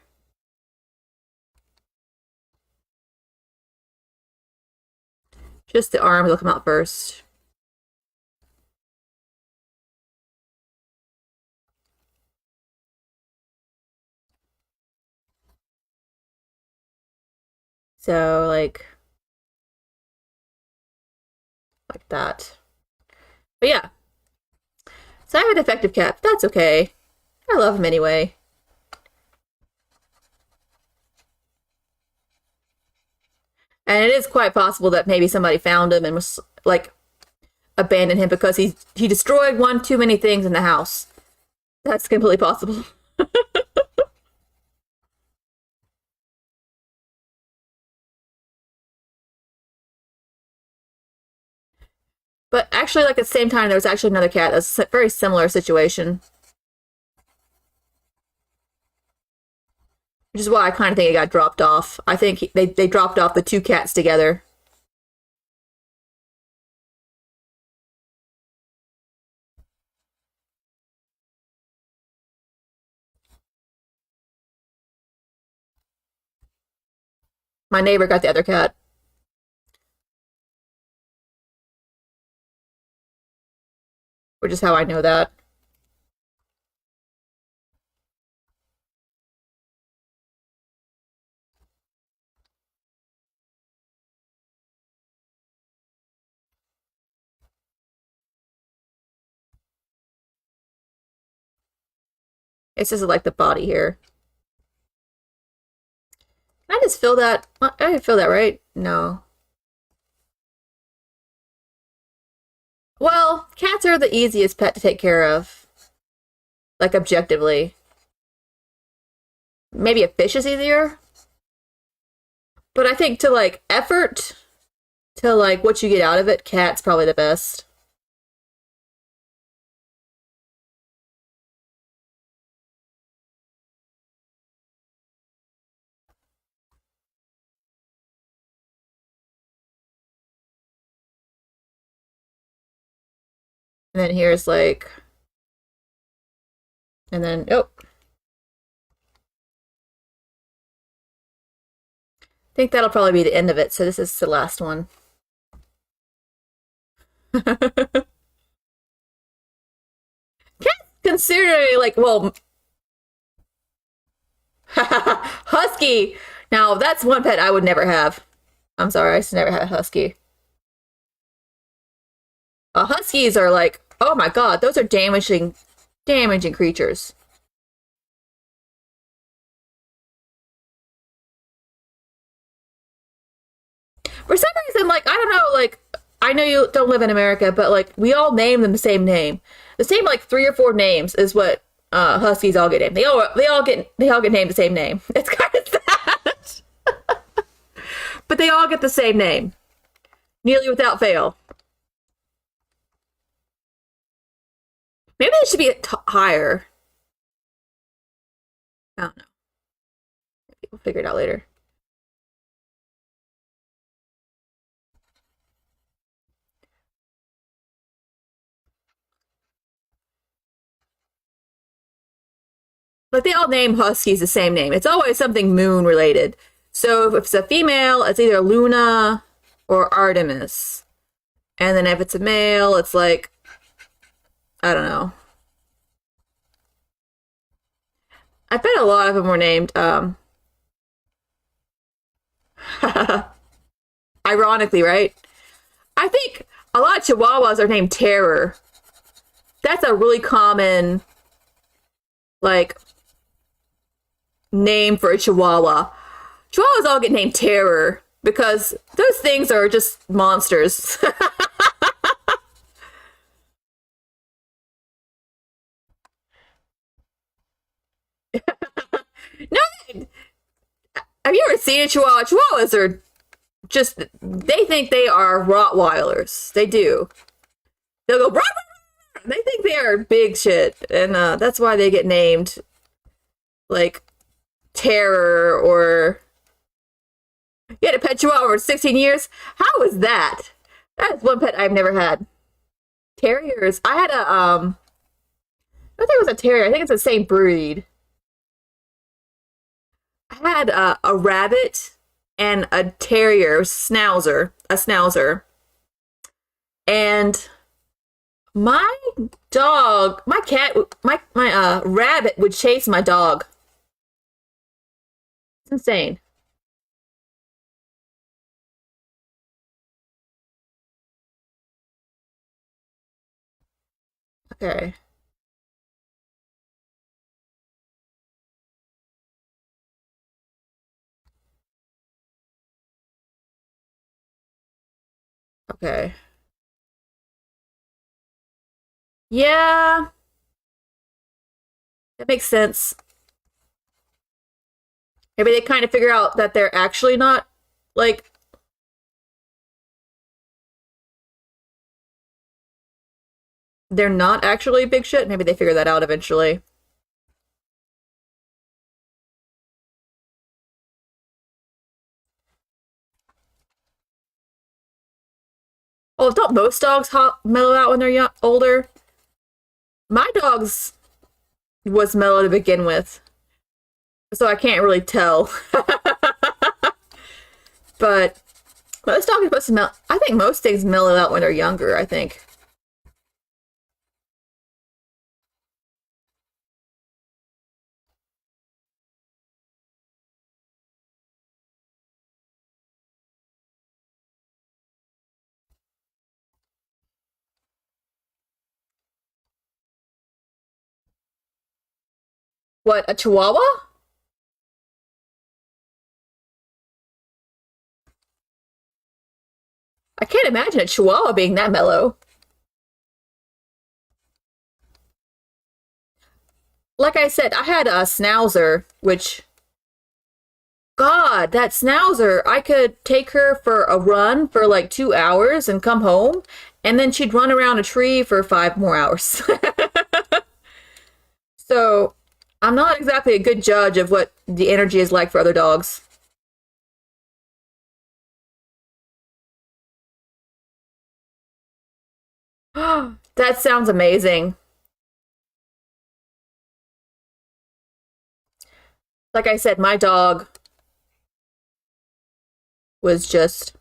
just the arms will come out first. So like that. But yeah. So I have a defective cat, but that's okay. I love him anyway. And it is quite possible that maybe somebody found him and was like abandoned him because he destroyed one too many things in the house. That's completely possible. But actually, like at the same time, there was actually another cat. That's a very similar situation, which is why I kind of think it got dropped off. I think they dropped off the two cats together. My neighbor got the other cat, which is how I know that. It's just like the body here. Can I just fill that? I didn't fill that, right? No. Well, cats are the easiest pet to take care of, like objectively. Maybe a fish is easier, but I think to like effort, to like what you get out of it, cat's probably the best. And then here's like, and then, oh, think that'll probably be the end of it, so this is the last one. Cats consider like, well, husky. Now that's one pet I would never have. I'm sorry, I just never had a husky. Huskies are like, oh my god, those are damaging creatures. For some reason, like, I don't know, like, I know you don't live in America, but like, we all name them the same name. The same, like, three or four names is what Huskies all get named. They all get named the same name. It's kind of sad. But they all get the same name. Nearly without fail. Maybe it should be higher. I don't know. Maybe we'll figure it out later. Like they all name Huskies the same name. It's always something moon related. So if it's a female, it's either Luna or Artemis. And then if it's a male, it's like, I don't know. I bet a lot of them were named, ironically, right? I think a lot of Chihuahuas are named Terror. That's a really common, like, name for a Chihuahua. Chihuahuas all get named Terror because those things are just monsters. No, have you ever seen a Chihuahua? Chihuahuas are just, they think they are Rottweilers. They do. They'll go, "Rah, rah, rah." They think they are big shit. And that's why they get named like Terror or you had a pet Chihuahua for 16 years? How is that? That is one pet I've never had. Terriers. I had I think it was a terrier. I think it's the same breed. I had a rabbit and a terrier, a schnauzer. And my dog, my cat, my rabbit would chase my dog. It's insane. Okay. Okay. Yeah, that makes sense. Maybe they kind of figure out that they're actually not like they're not actually big shit. Maybe they figure that out eventually. Oh, don't most dogs mellow out when they're older? My dog's was mellow to begin with, so I can't really tell. But most dogs are supposed to mellow. I think most things mellow out when they're younger. I think. What, a Chihuahua? I can't imagine a Chihuahua being that mellow. Like I said, I had a Schnauzer, which, God, that Schnauzer, I could take her for a run for like 2 hours and come home, and then she'd run around a tree for 5 more hours. So I'm not exactly a good judge of what the energy is like for other dogs. That sounds amazing. Like I said, my dog was just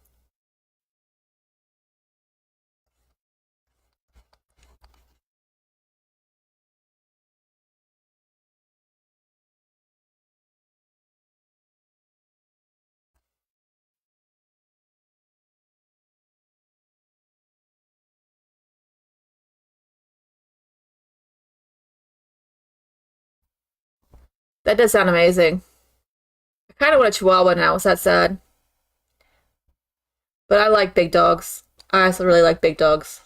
that does sound amazing. I kind of want a Chihuahua now. Is that sad? But I like big dogs. I also really like big dogs.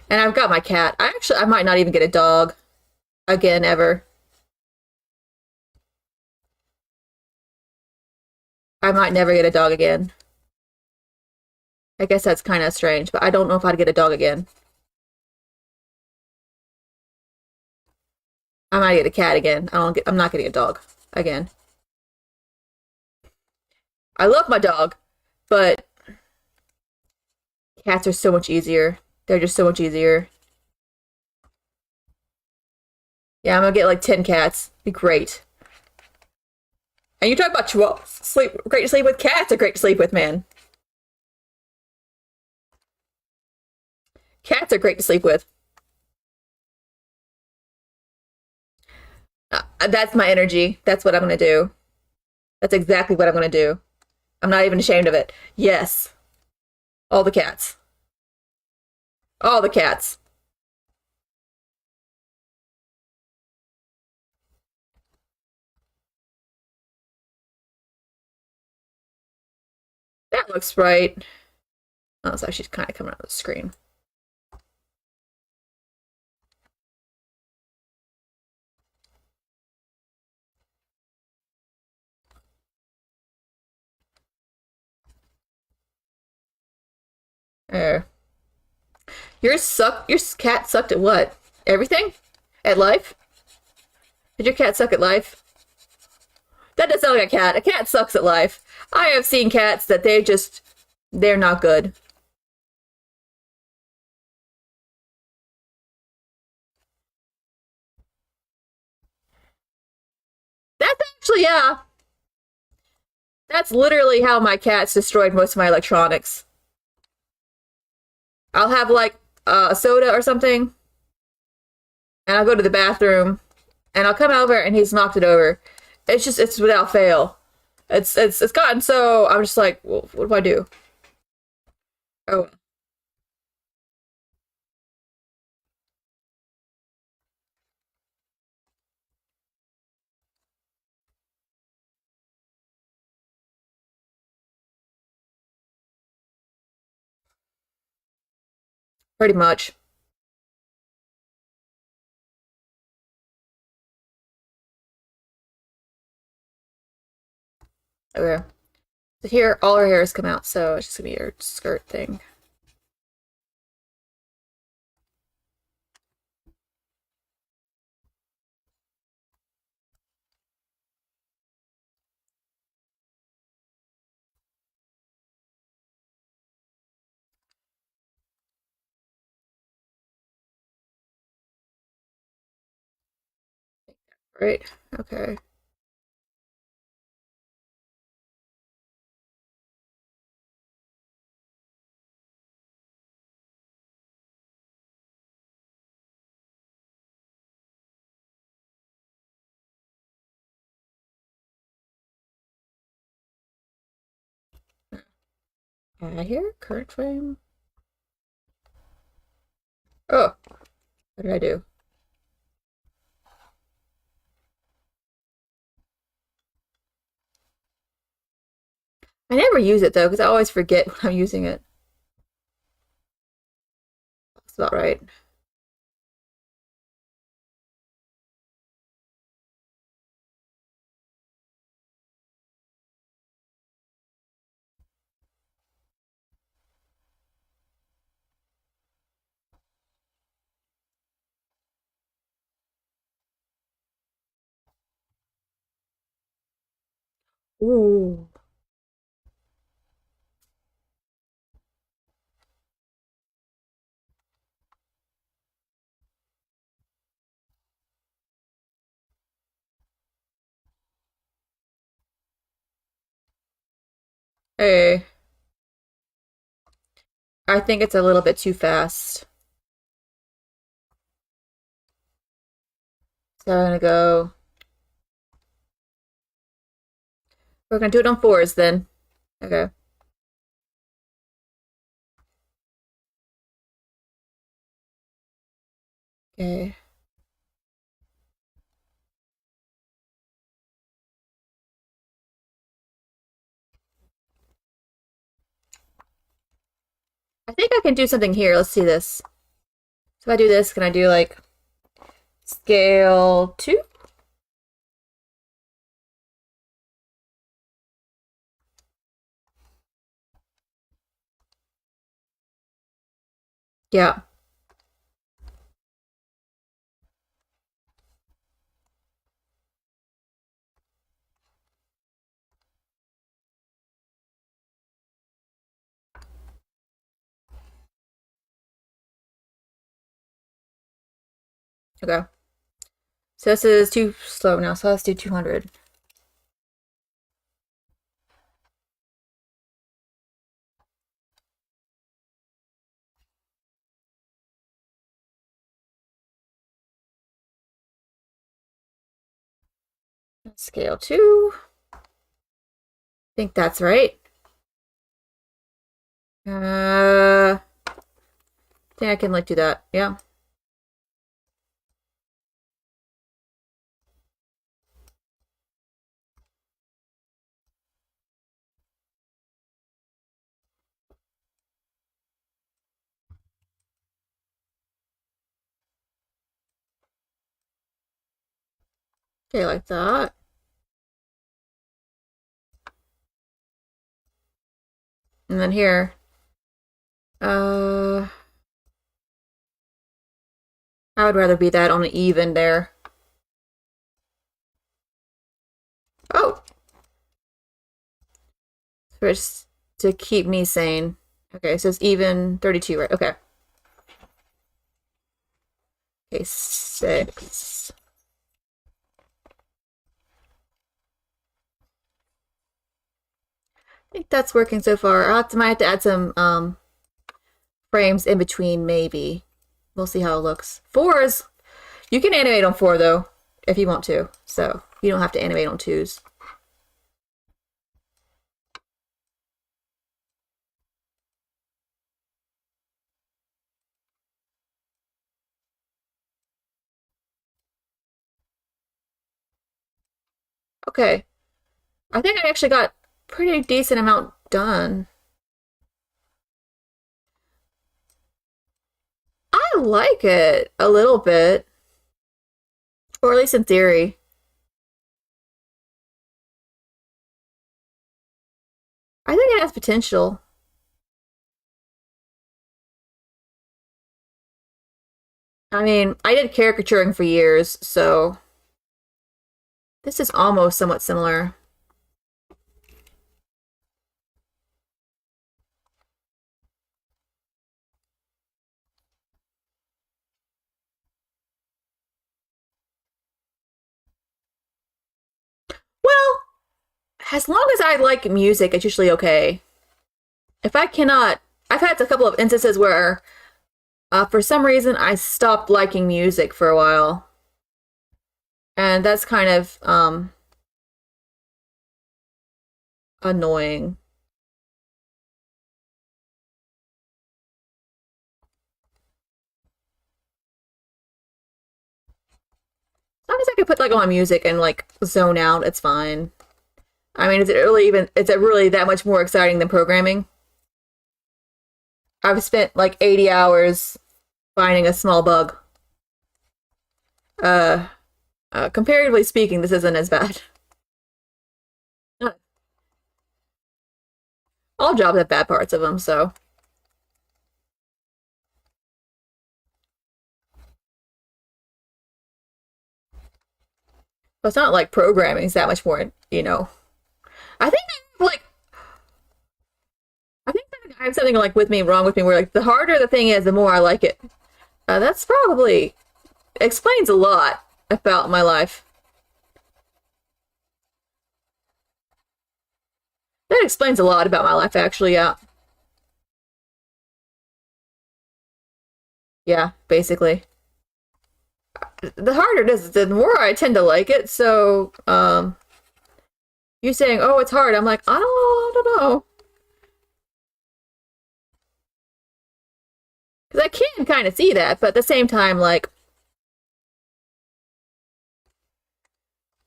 And I've got my cat. I might not even get a dog again ever. I might never get a dog again. I guess that's kind of strange, but I don't know if I'd get a dog again. I might get a cat again. I'm not getting a dog again. I love my dog, but cats are so much easier. They're just so much easier. Yeah, I'm gonna get like 10 cats. Be great. And you talk about chihuahuas. Sleep great to sleep with. Cats are great to sleep with, man. Cats are great to sleep with. That's my energy. That's what I'm gonna do. That's exactly what I'm gonna do. I'm not even ashamed of it. Yes. All the cats. All the cats. That looks right. Oh, so she's kind of coming out of the screen. There. Your cat sucked at what? Everything? At life? Did your cat suck at life? That doesn't sound like a cat. A cat sucks at life. I have seen cats that they're not good. That's actually, yeah. That's literally how my cats destroyed most of my electronics. I'll have like a soda or something, and I'll go to the bathroom, and I'll come over, and he's knocked it over. It's without fail. It's gotten so I'm just like, well, what do I do? Oh, pretty much. Okay. So here, all her hairs come out, so it's just gonna be her skirt thing. Right? Okay. Here, current frame. Oh, what did I do? I never use it though, because I always forget when I'm using it. That's about right. Ooh. Hey, I think it's a little bit too fast. So I'm gonna go. We're gonna do it on fours then. Okay. Okay. I think I can do something here. Let's see this. So if I do this, can I do like scale 2? Yeah. Okay. So this is too slow now, so let's do 200. Scale 2. I think that's right. I think I can like do that. Yeah. Okay, like that. And then here. Uh, I would rather be that on an even there. Oh, first to keep me sane. Okay, so it's even 32, right? Okay. Okay, 6. I think that's working so far. Might have to add some frames in between, maybe. We'll see how it looks. 4s, you can animate on 4 though, if you want to. So you don't have to animate on 2s. Okay. I think I actually got pretty decent amount done. I like it a little bit, or at least in theory. I think it has potential. I mean, I did caricaturing for years, so this is almost somewhat similar. Well, as long as I like music, it's usually okay. If I cannot, I've had a couple of instances where, for some reason, I stopped liking music for a while, and that's kind of annoying. As long as I can put like on music and like zone out, it's fine. I mean, is it really that much more exciting than programming? I've spent like 80 hours finding a small bug. Uh, Comparatively speaking, this isn't as bad. All jobs have bad parts of them, so. But it's not like programming is that much more. I think like I think I have something like with me wrong with me where like the harder the thing is, the more I like it. That's probably explains a lot about my life. That explains a lot about my life, actually, yeah. Yeah, basically. The harder it is, the more I tend to like it, so, you saying, oh, it's hard, I'm like, I don't know. Because I can kind of see that, but at the same time, like,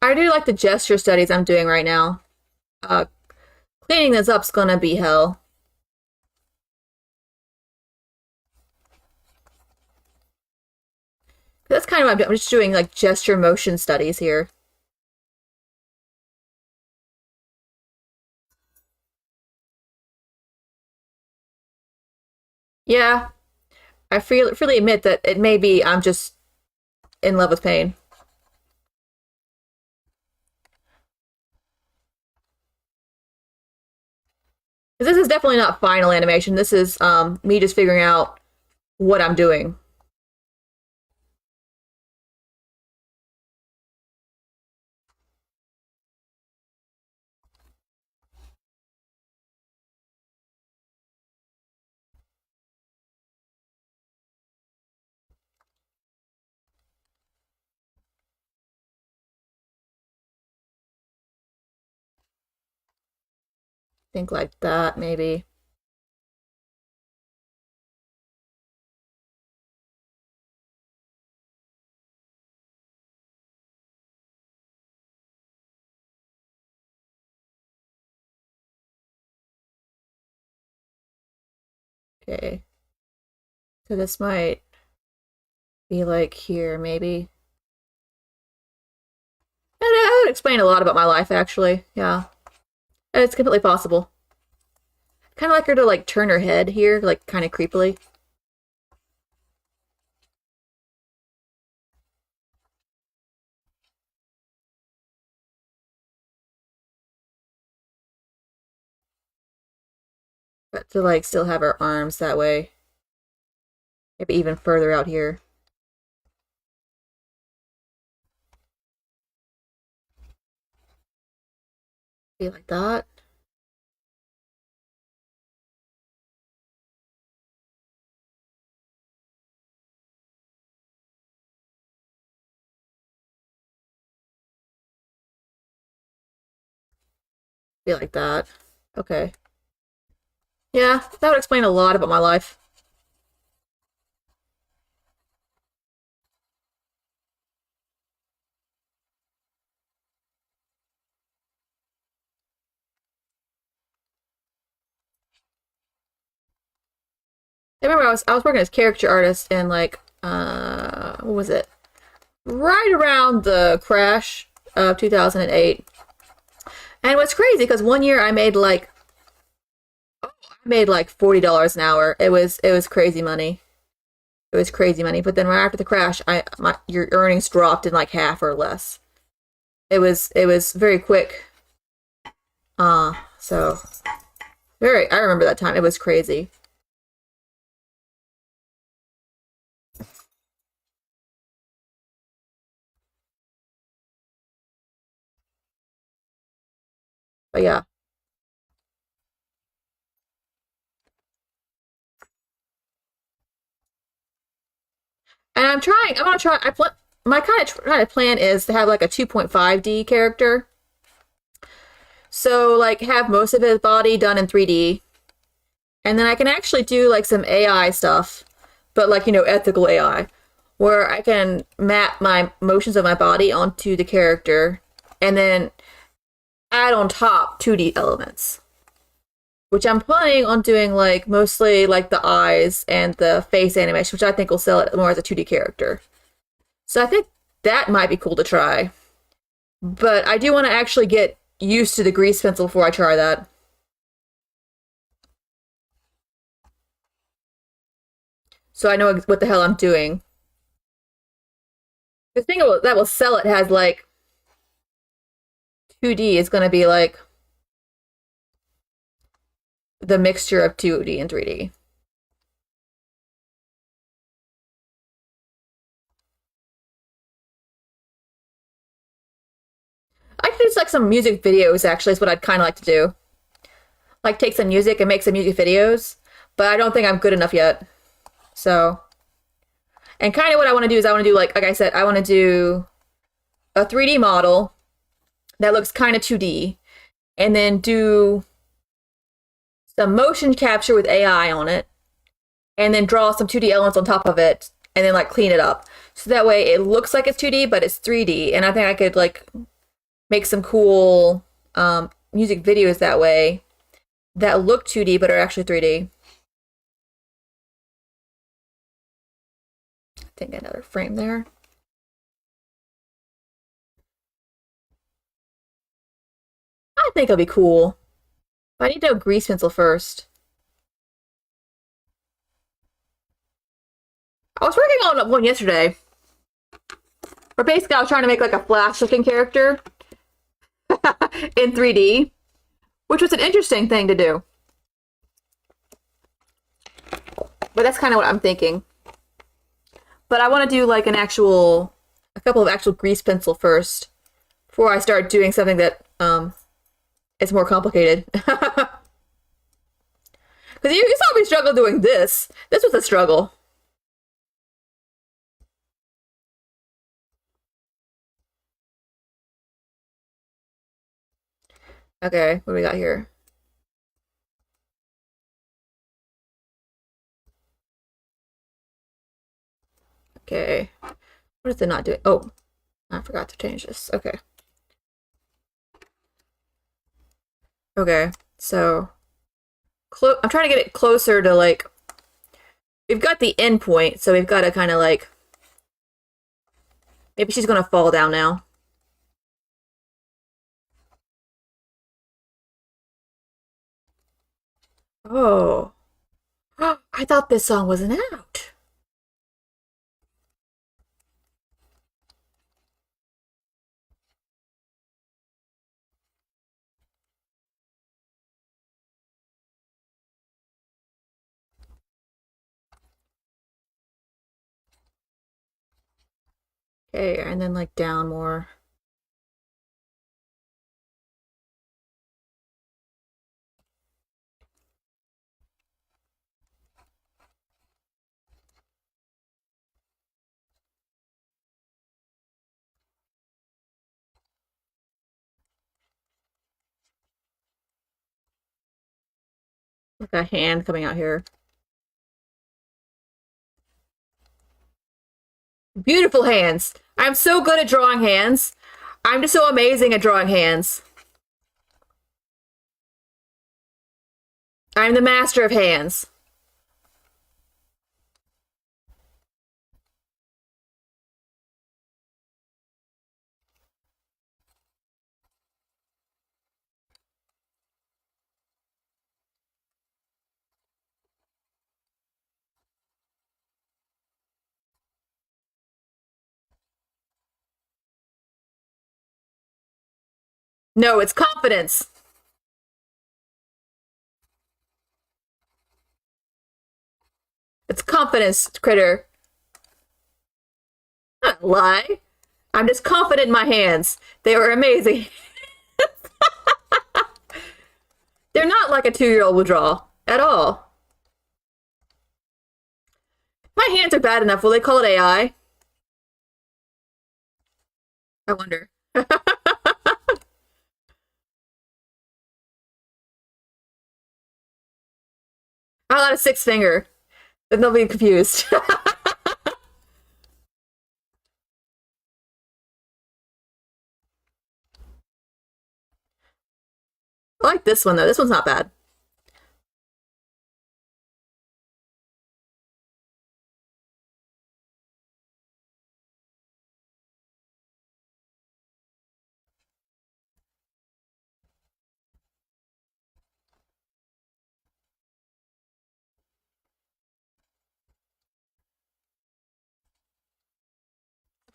I do like the gesture studies I'm doing right now. Uh, Cleaning this up's gonna be hell. That's kind of what I'm doing. I'm just doing like gesture motion studies here. Yeah, I freely admit that it may be I'm just in love with pain. 'Cause this is definitely not final animation. This is me just figuring out what I'm doing. Think like that, maybe. Okay. So this might be like here, maybe. And that would explain a lot about my life, actually. Yeah. It's completely possible. Kind of like her to like turn her head here, like kind of creepily. But to like still have her arms that way. Maybe even further out here. Be like that. Be like that. Okay. Yeah, that would explain a lot about my life. I remember I was working as character artist in like what was it? Right around the crash of 2008. And what's crazy because one year I made like $40 an hour. It was crazy money. It was crazy money. But then right after the crash, I my your earnings dropped in like half or less. It was very quick. So very I remember that time. It was crazy. But yeah. And I'm gonna try my kind of plan is to have like a 2.5D character. So like have most of his body done in 3D. And then I can actually do like some AI stuff, but like, ethical AI, where I can map my motions of my body onto the character and then add on top 2D elements, which I'm planning on doing like mostly like the eyes and the face animation, which I think will sell it more as a 2D character. So I think that might be cool to try. But I do want to actually get used to the grease pencil before I try that. So I know what the hell I'm doing. The thing that will sell it has like 2D is going to be like the mixture of 2D and 3D. I could do like some music videos actually is what I'd kind of like to do. like take some music and make some music videos, but I don't think I'm good enough yet. So, and kind of what I want to do is I want to do like I said, I want to do a 3D model that looks kind of 2D, and then do some motion capture with AI on it, and then draw some 2D elements on top of it, and then like clean it up. So that way it looks like it's 2D, but it's 3D. And I think I could like make some cool music videos that way that look 2D but are actually 3D. I think another frame there. I think it'll be cool. But I need to go grease pencil first. I was working on one yesterday. Where basically I was trying to make like a Flash looking character in 3D, which was an interesting thing to do. But that's kind of what I'm thinking. But I want to do like a couple of actual grease pencil first before I start doing something that is more complicated. Because you saw me struggle doing this. This was a struggle. Okay, what do we got here? Okay. What is it not doing? Oh, I forgot to change this. Okay. Okay, so I'm trying to get it closer to like, we've got the end point, so we've got to kind of like, maybe she's gonna fall down now. Oh. I thought this song wasn't out. Okay, and then like down more. Like a hand coming out here. Beautiful hands. I'm so good at drawing hands. I'm just so amazing at drawing hands. I'm the master of hands. No, it's confidence. It's confidence, critter. Not lie. I'm just confident in my hands. They were amazing. They're not like a 2-year-old would draw at all. My hands are bad enough. Will they call it AI? I wonder. I got a 6 finger. Then they'll be confused. I like this one though. This one's not bad.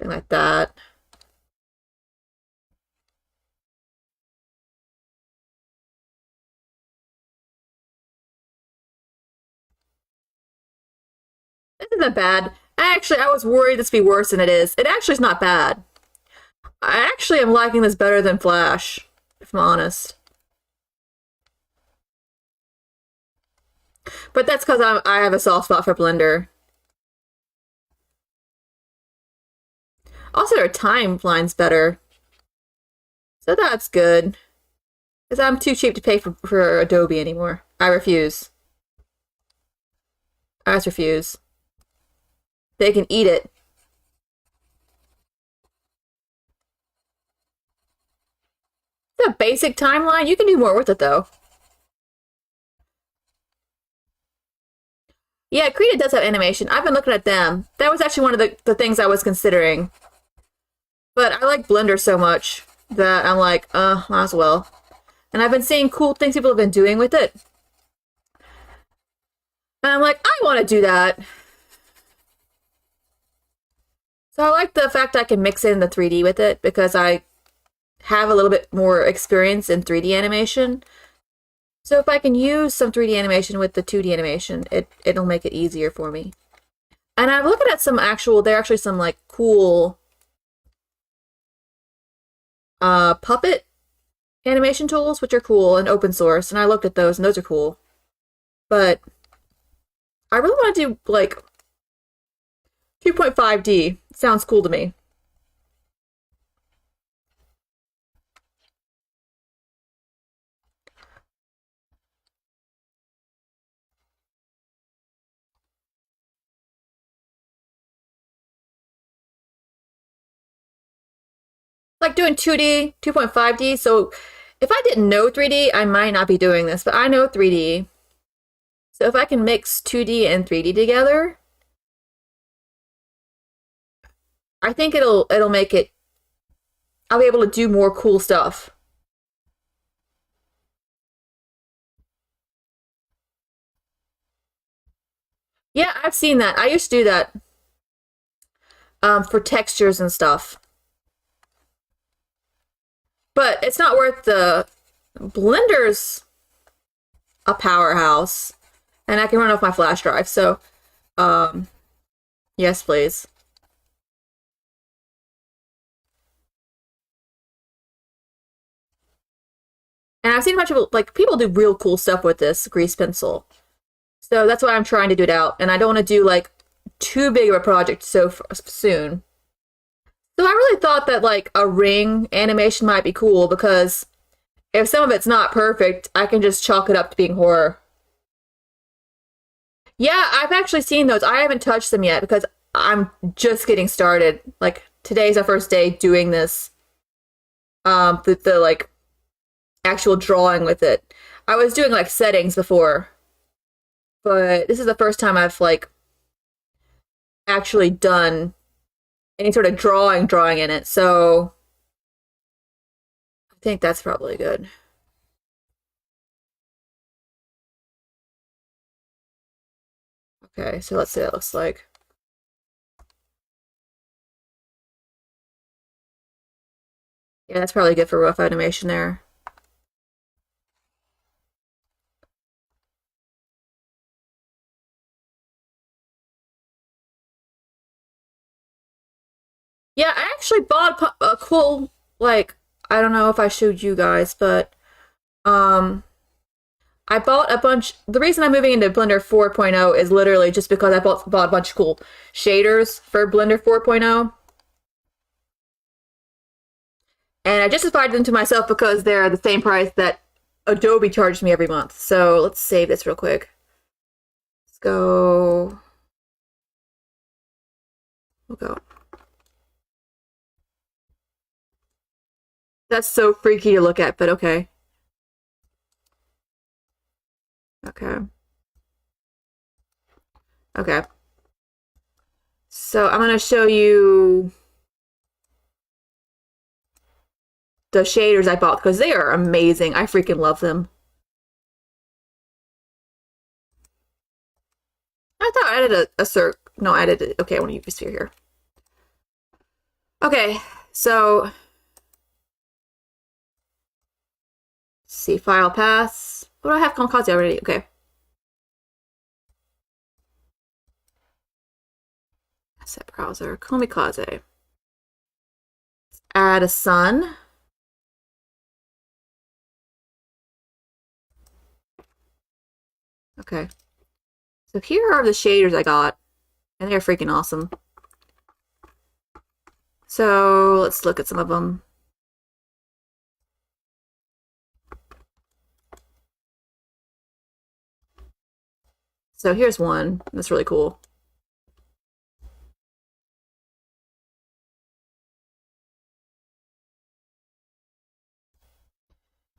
Something like that. This isn't bad. I was worried this would be worse than it is. It actually is not bad. I actually am liking this better than Flash, if I'm honest. But that's because I have a soft spot for Blender. Also, their timeline's better. So that's good. Because I'm too cheap to pay for Adobe anymore. I refuse. I just refuse. They can eat it. It's a basic timeline. You can do more with it, though. Yeah, Krita does have animation. I've been looking at them. That was actually one of the things I was considering. But I like Blender so much that I'm like, might as well. And I've been seeing cool things people have been doing with it. And I'm like, I want to do that. So I like the fact I can mix in the 3D with it because I have a little bit more experience in 3D animation. So if I can use some 3D animation with the 2D animation, it'll make it easier for me. And I'm looking at some actual, there are actually some like cool puppet animation tools, which are cool and open source, and I looked at those and those are cool. But I really want to do like 2.5D. Sounds cool to me. Like doing 2D, 2.5D. So if I didn't know 3D, I might not be doing this, but I know 3D. So if I can mix 2D and 3D together, I think it'll make it, I'll be able to do more cool stuff. Yeah, I've seen that. I used to do that for textures and stuff. But it's not worth the Blender's a powerhouse. And I can run off my flash drive, so yes, please. And I've seen a bunch of like people do real cool stuff with this grease pencil. So that's why I'm trying to do it out. And I don't want to do like too big of a project so soon. So I really thought that like a ring animation might be cool because if some of it's not perfect, I can just chalk it up to being horror. Yeah, I've actually seen those. I haven't touched them yet because I'm just getting started. Like today's our first day doing this. The like actual drawing with it. I was doing like settings before, but this is the first time I've like actually done any sort of drawing in it. So I think that's probably good. Okay, so let's see what it looks like. Yeah, that's probably good for rough animation there. Yeah, I actually bought a cool, like, I don't know if I showed you guys, but um, I bought a bunch. The reason I'm moving into Blender 4.0 is literally just because I bought a bunch of cool shaders for Blender 4.0. And I justified them to myself because they're the same price that Adobe charged me every month. So let's save this real quick. Let's go. We'll go. That's so freaky to look at, but okay. Okay. Okay. So I'm going to show you the shaders I bought because they are amazing. I freaking love them. I thought I added a cert. No, I added it. Okay, I want to use sphere here. Okay, so see file paths. What do I have kamikaze already? Okay. Set browser. Kamikaze. Add a sun. Okay. So here are the shaders I got, and they're freaking awesome. So let's look at some of them. So here's one that's really cool.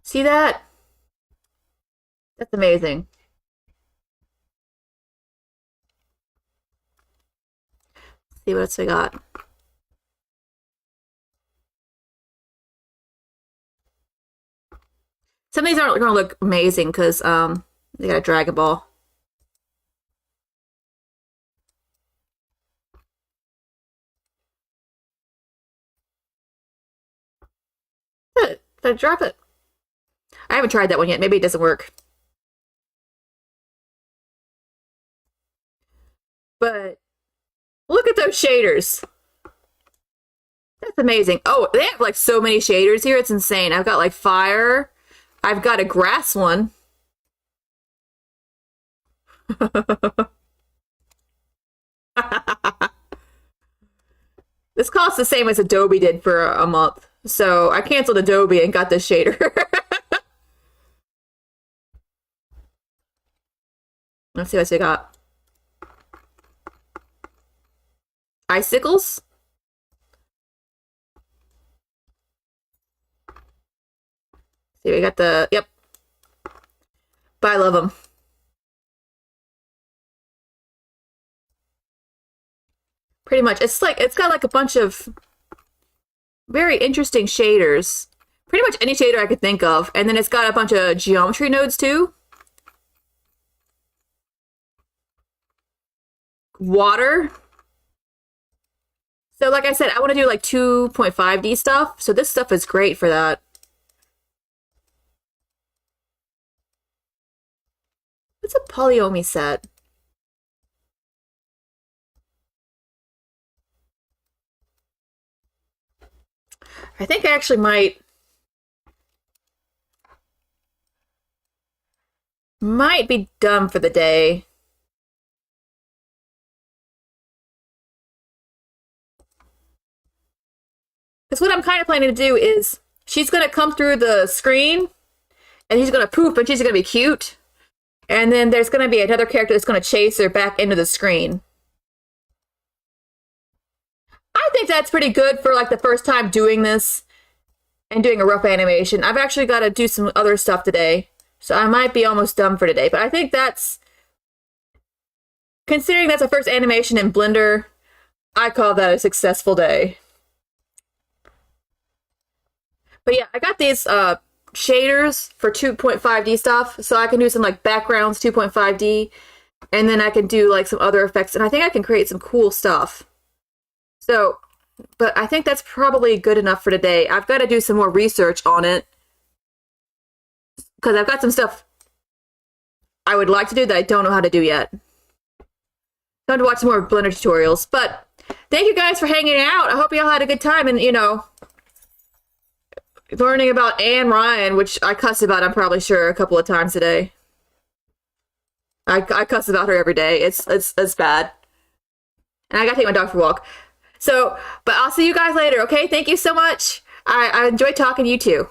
See that? That's amazing. Let's see what else I got. Some of these aren't going to look amazing because they got a Dragon Ball. Did I drop it? I haven't tried that one yet. Maybe it doesn't work. But look at those shaders. That's amazing. Oh, they have like so many shaders here. It's insane. I've got like fire. I've got a grass one. This costs the same as Adobe did for a month. So I canceled Adobe and got this shader. Let's see what we got. Icicles. See, we got the, yep. But I love them. Pretty much. It's like, it's got like a bunch of very interesting shaders. Pretty much any shader I could think of. And then it's got a bunch of geometry nodes too. Water. So like I said, I want to do like 2.5D stuff. So this stuff is great for that. What's a polyomi set? I think I actually might be done for the day. Because what I'm kind of planning to do is she's going to come through the screen and he's going to poop and she's going to be cute. And then there's going to be another character that's going to chase her back into the screen. I think that's pretty good for like the first time doing this and doing a rough animation. I've actually got to do some other stuff today. So I might be almost done for today. But I think that's, considering that's a first animation in Blender, I call that a successful day. But yeah, I got these shaders for 2.5D stuff. So I can do some like backgrounds 2.5D. And then I can do like some other effects. And I think I can create some cool stuff. So, but I think that's probably good enough for today. I've got to do some more research on it. Because I've got some stuff I would like to do that I don't know how to do yet. Time to watch some more Blender tutorials. But thank you guys for hanging out. I hope you all had a good time and, you know, learning about Anne Ryan, which I cuss about, I'm probably sure, a couple of times a day. I cuss about her every day. It's bad. And I gotta take my dog for a walk. So, but I'll see you guys later, okay? Thank you so much. I enjoyed talking to you too.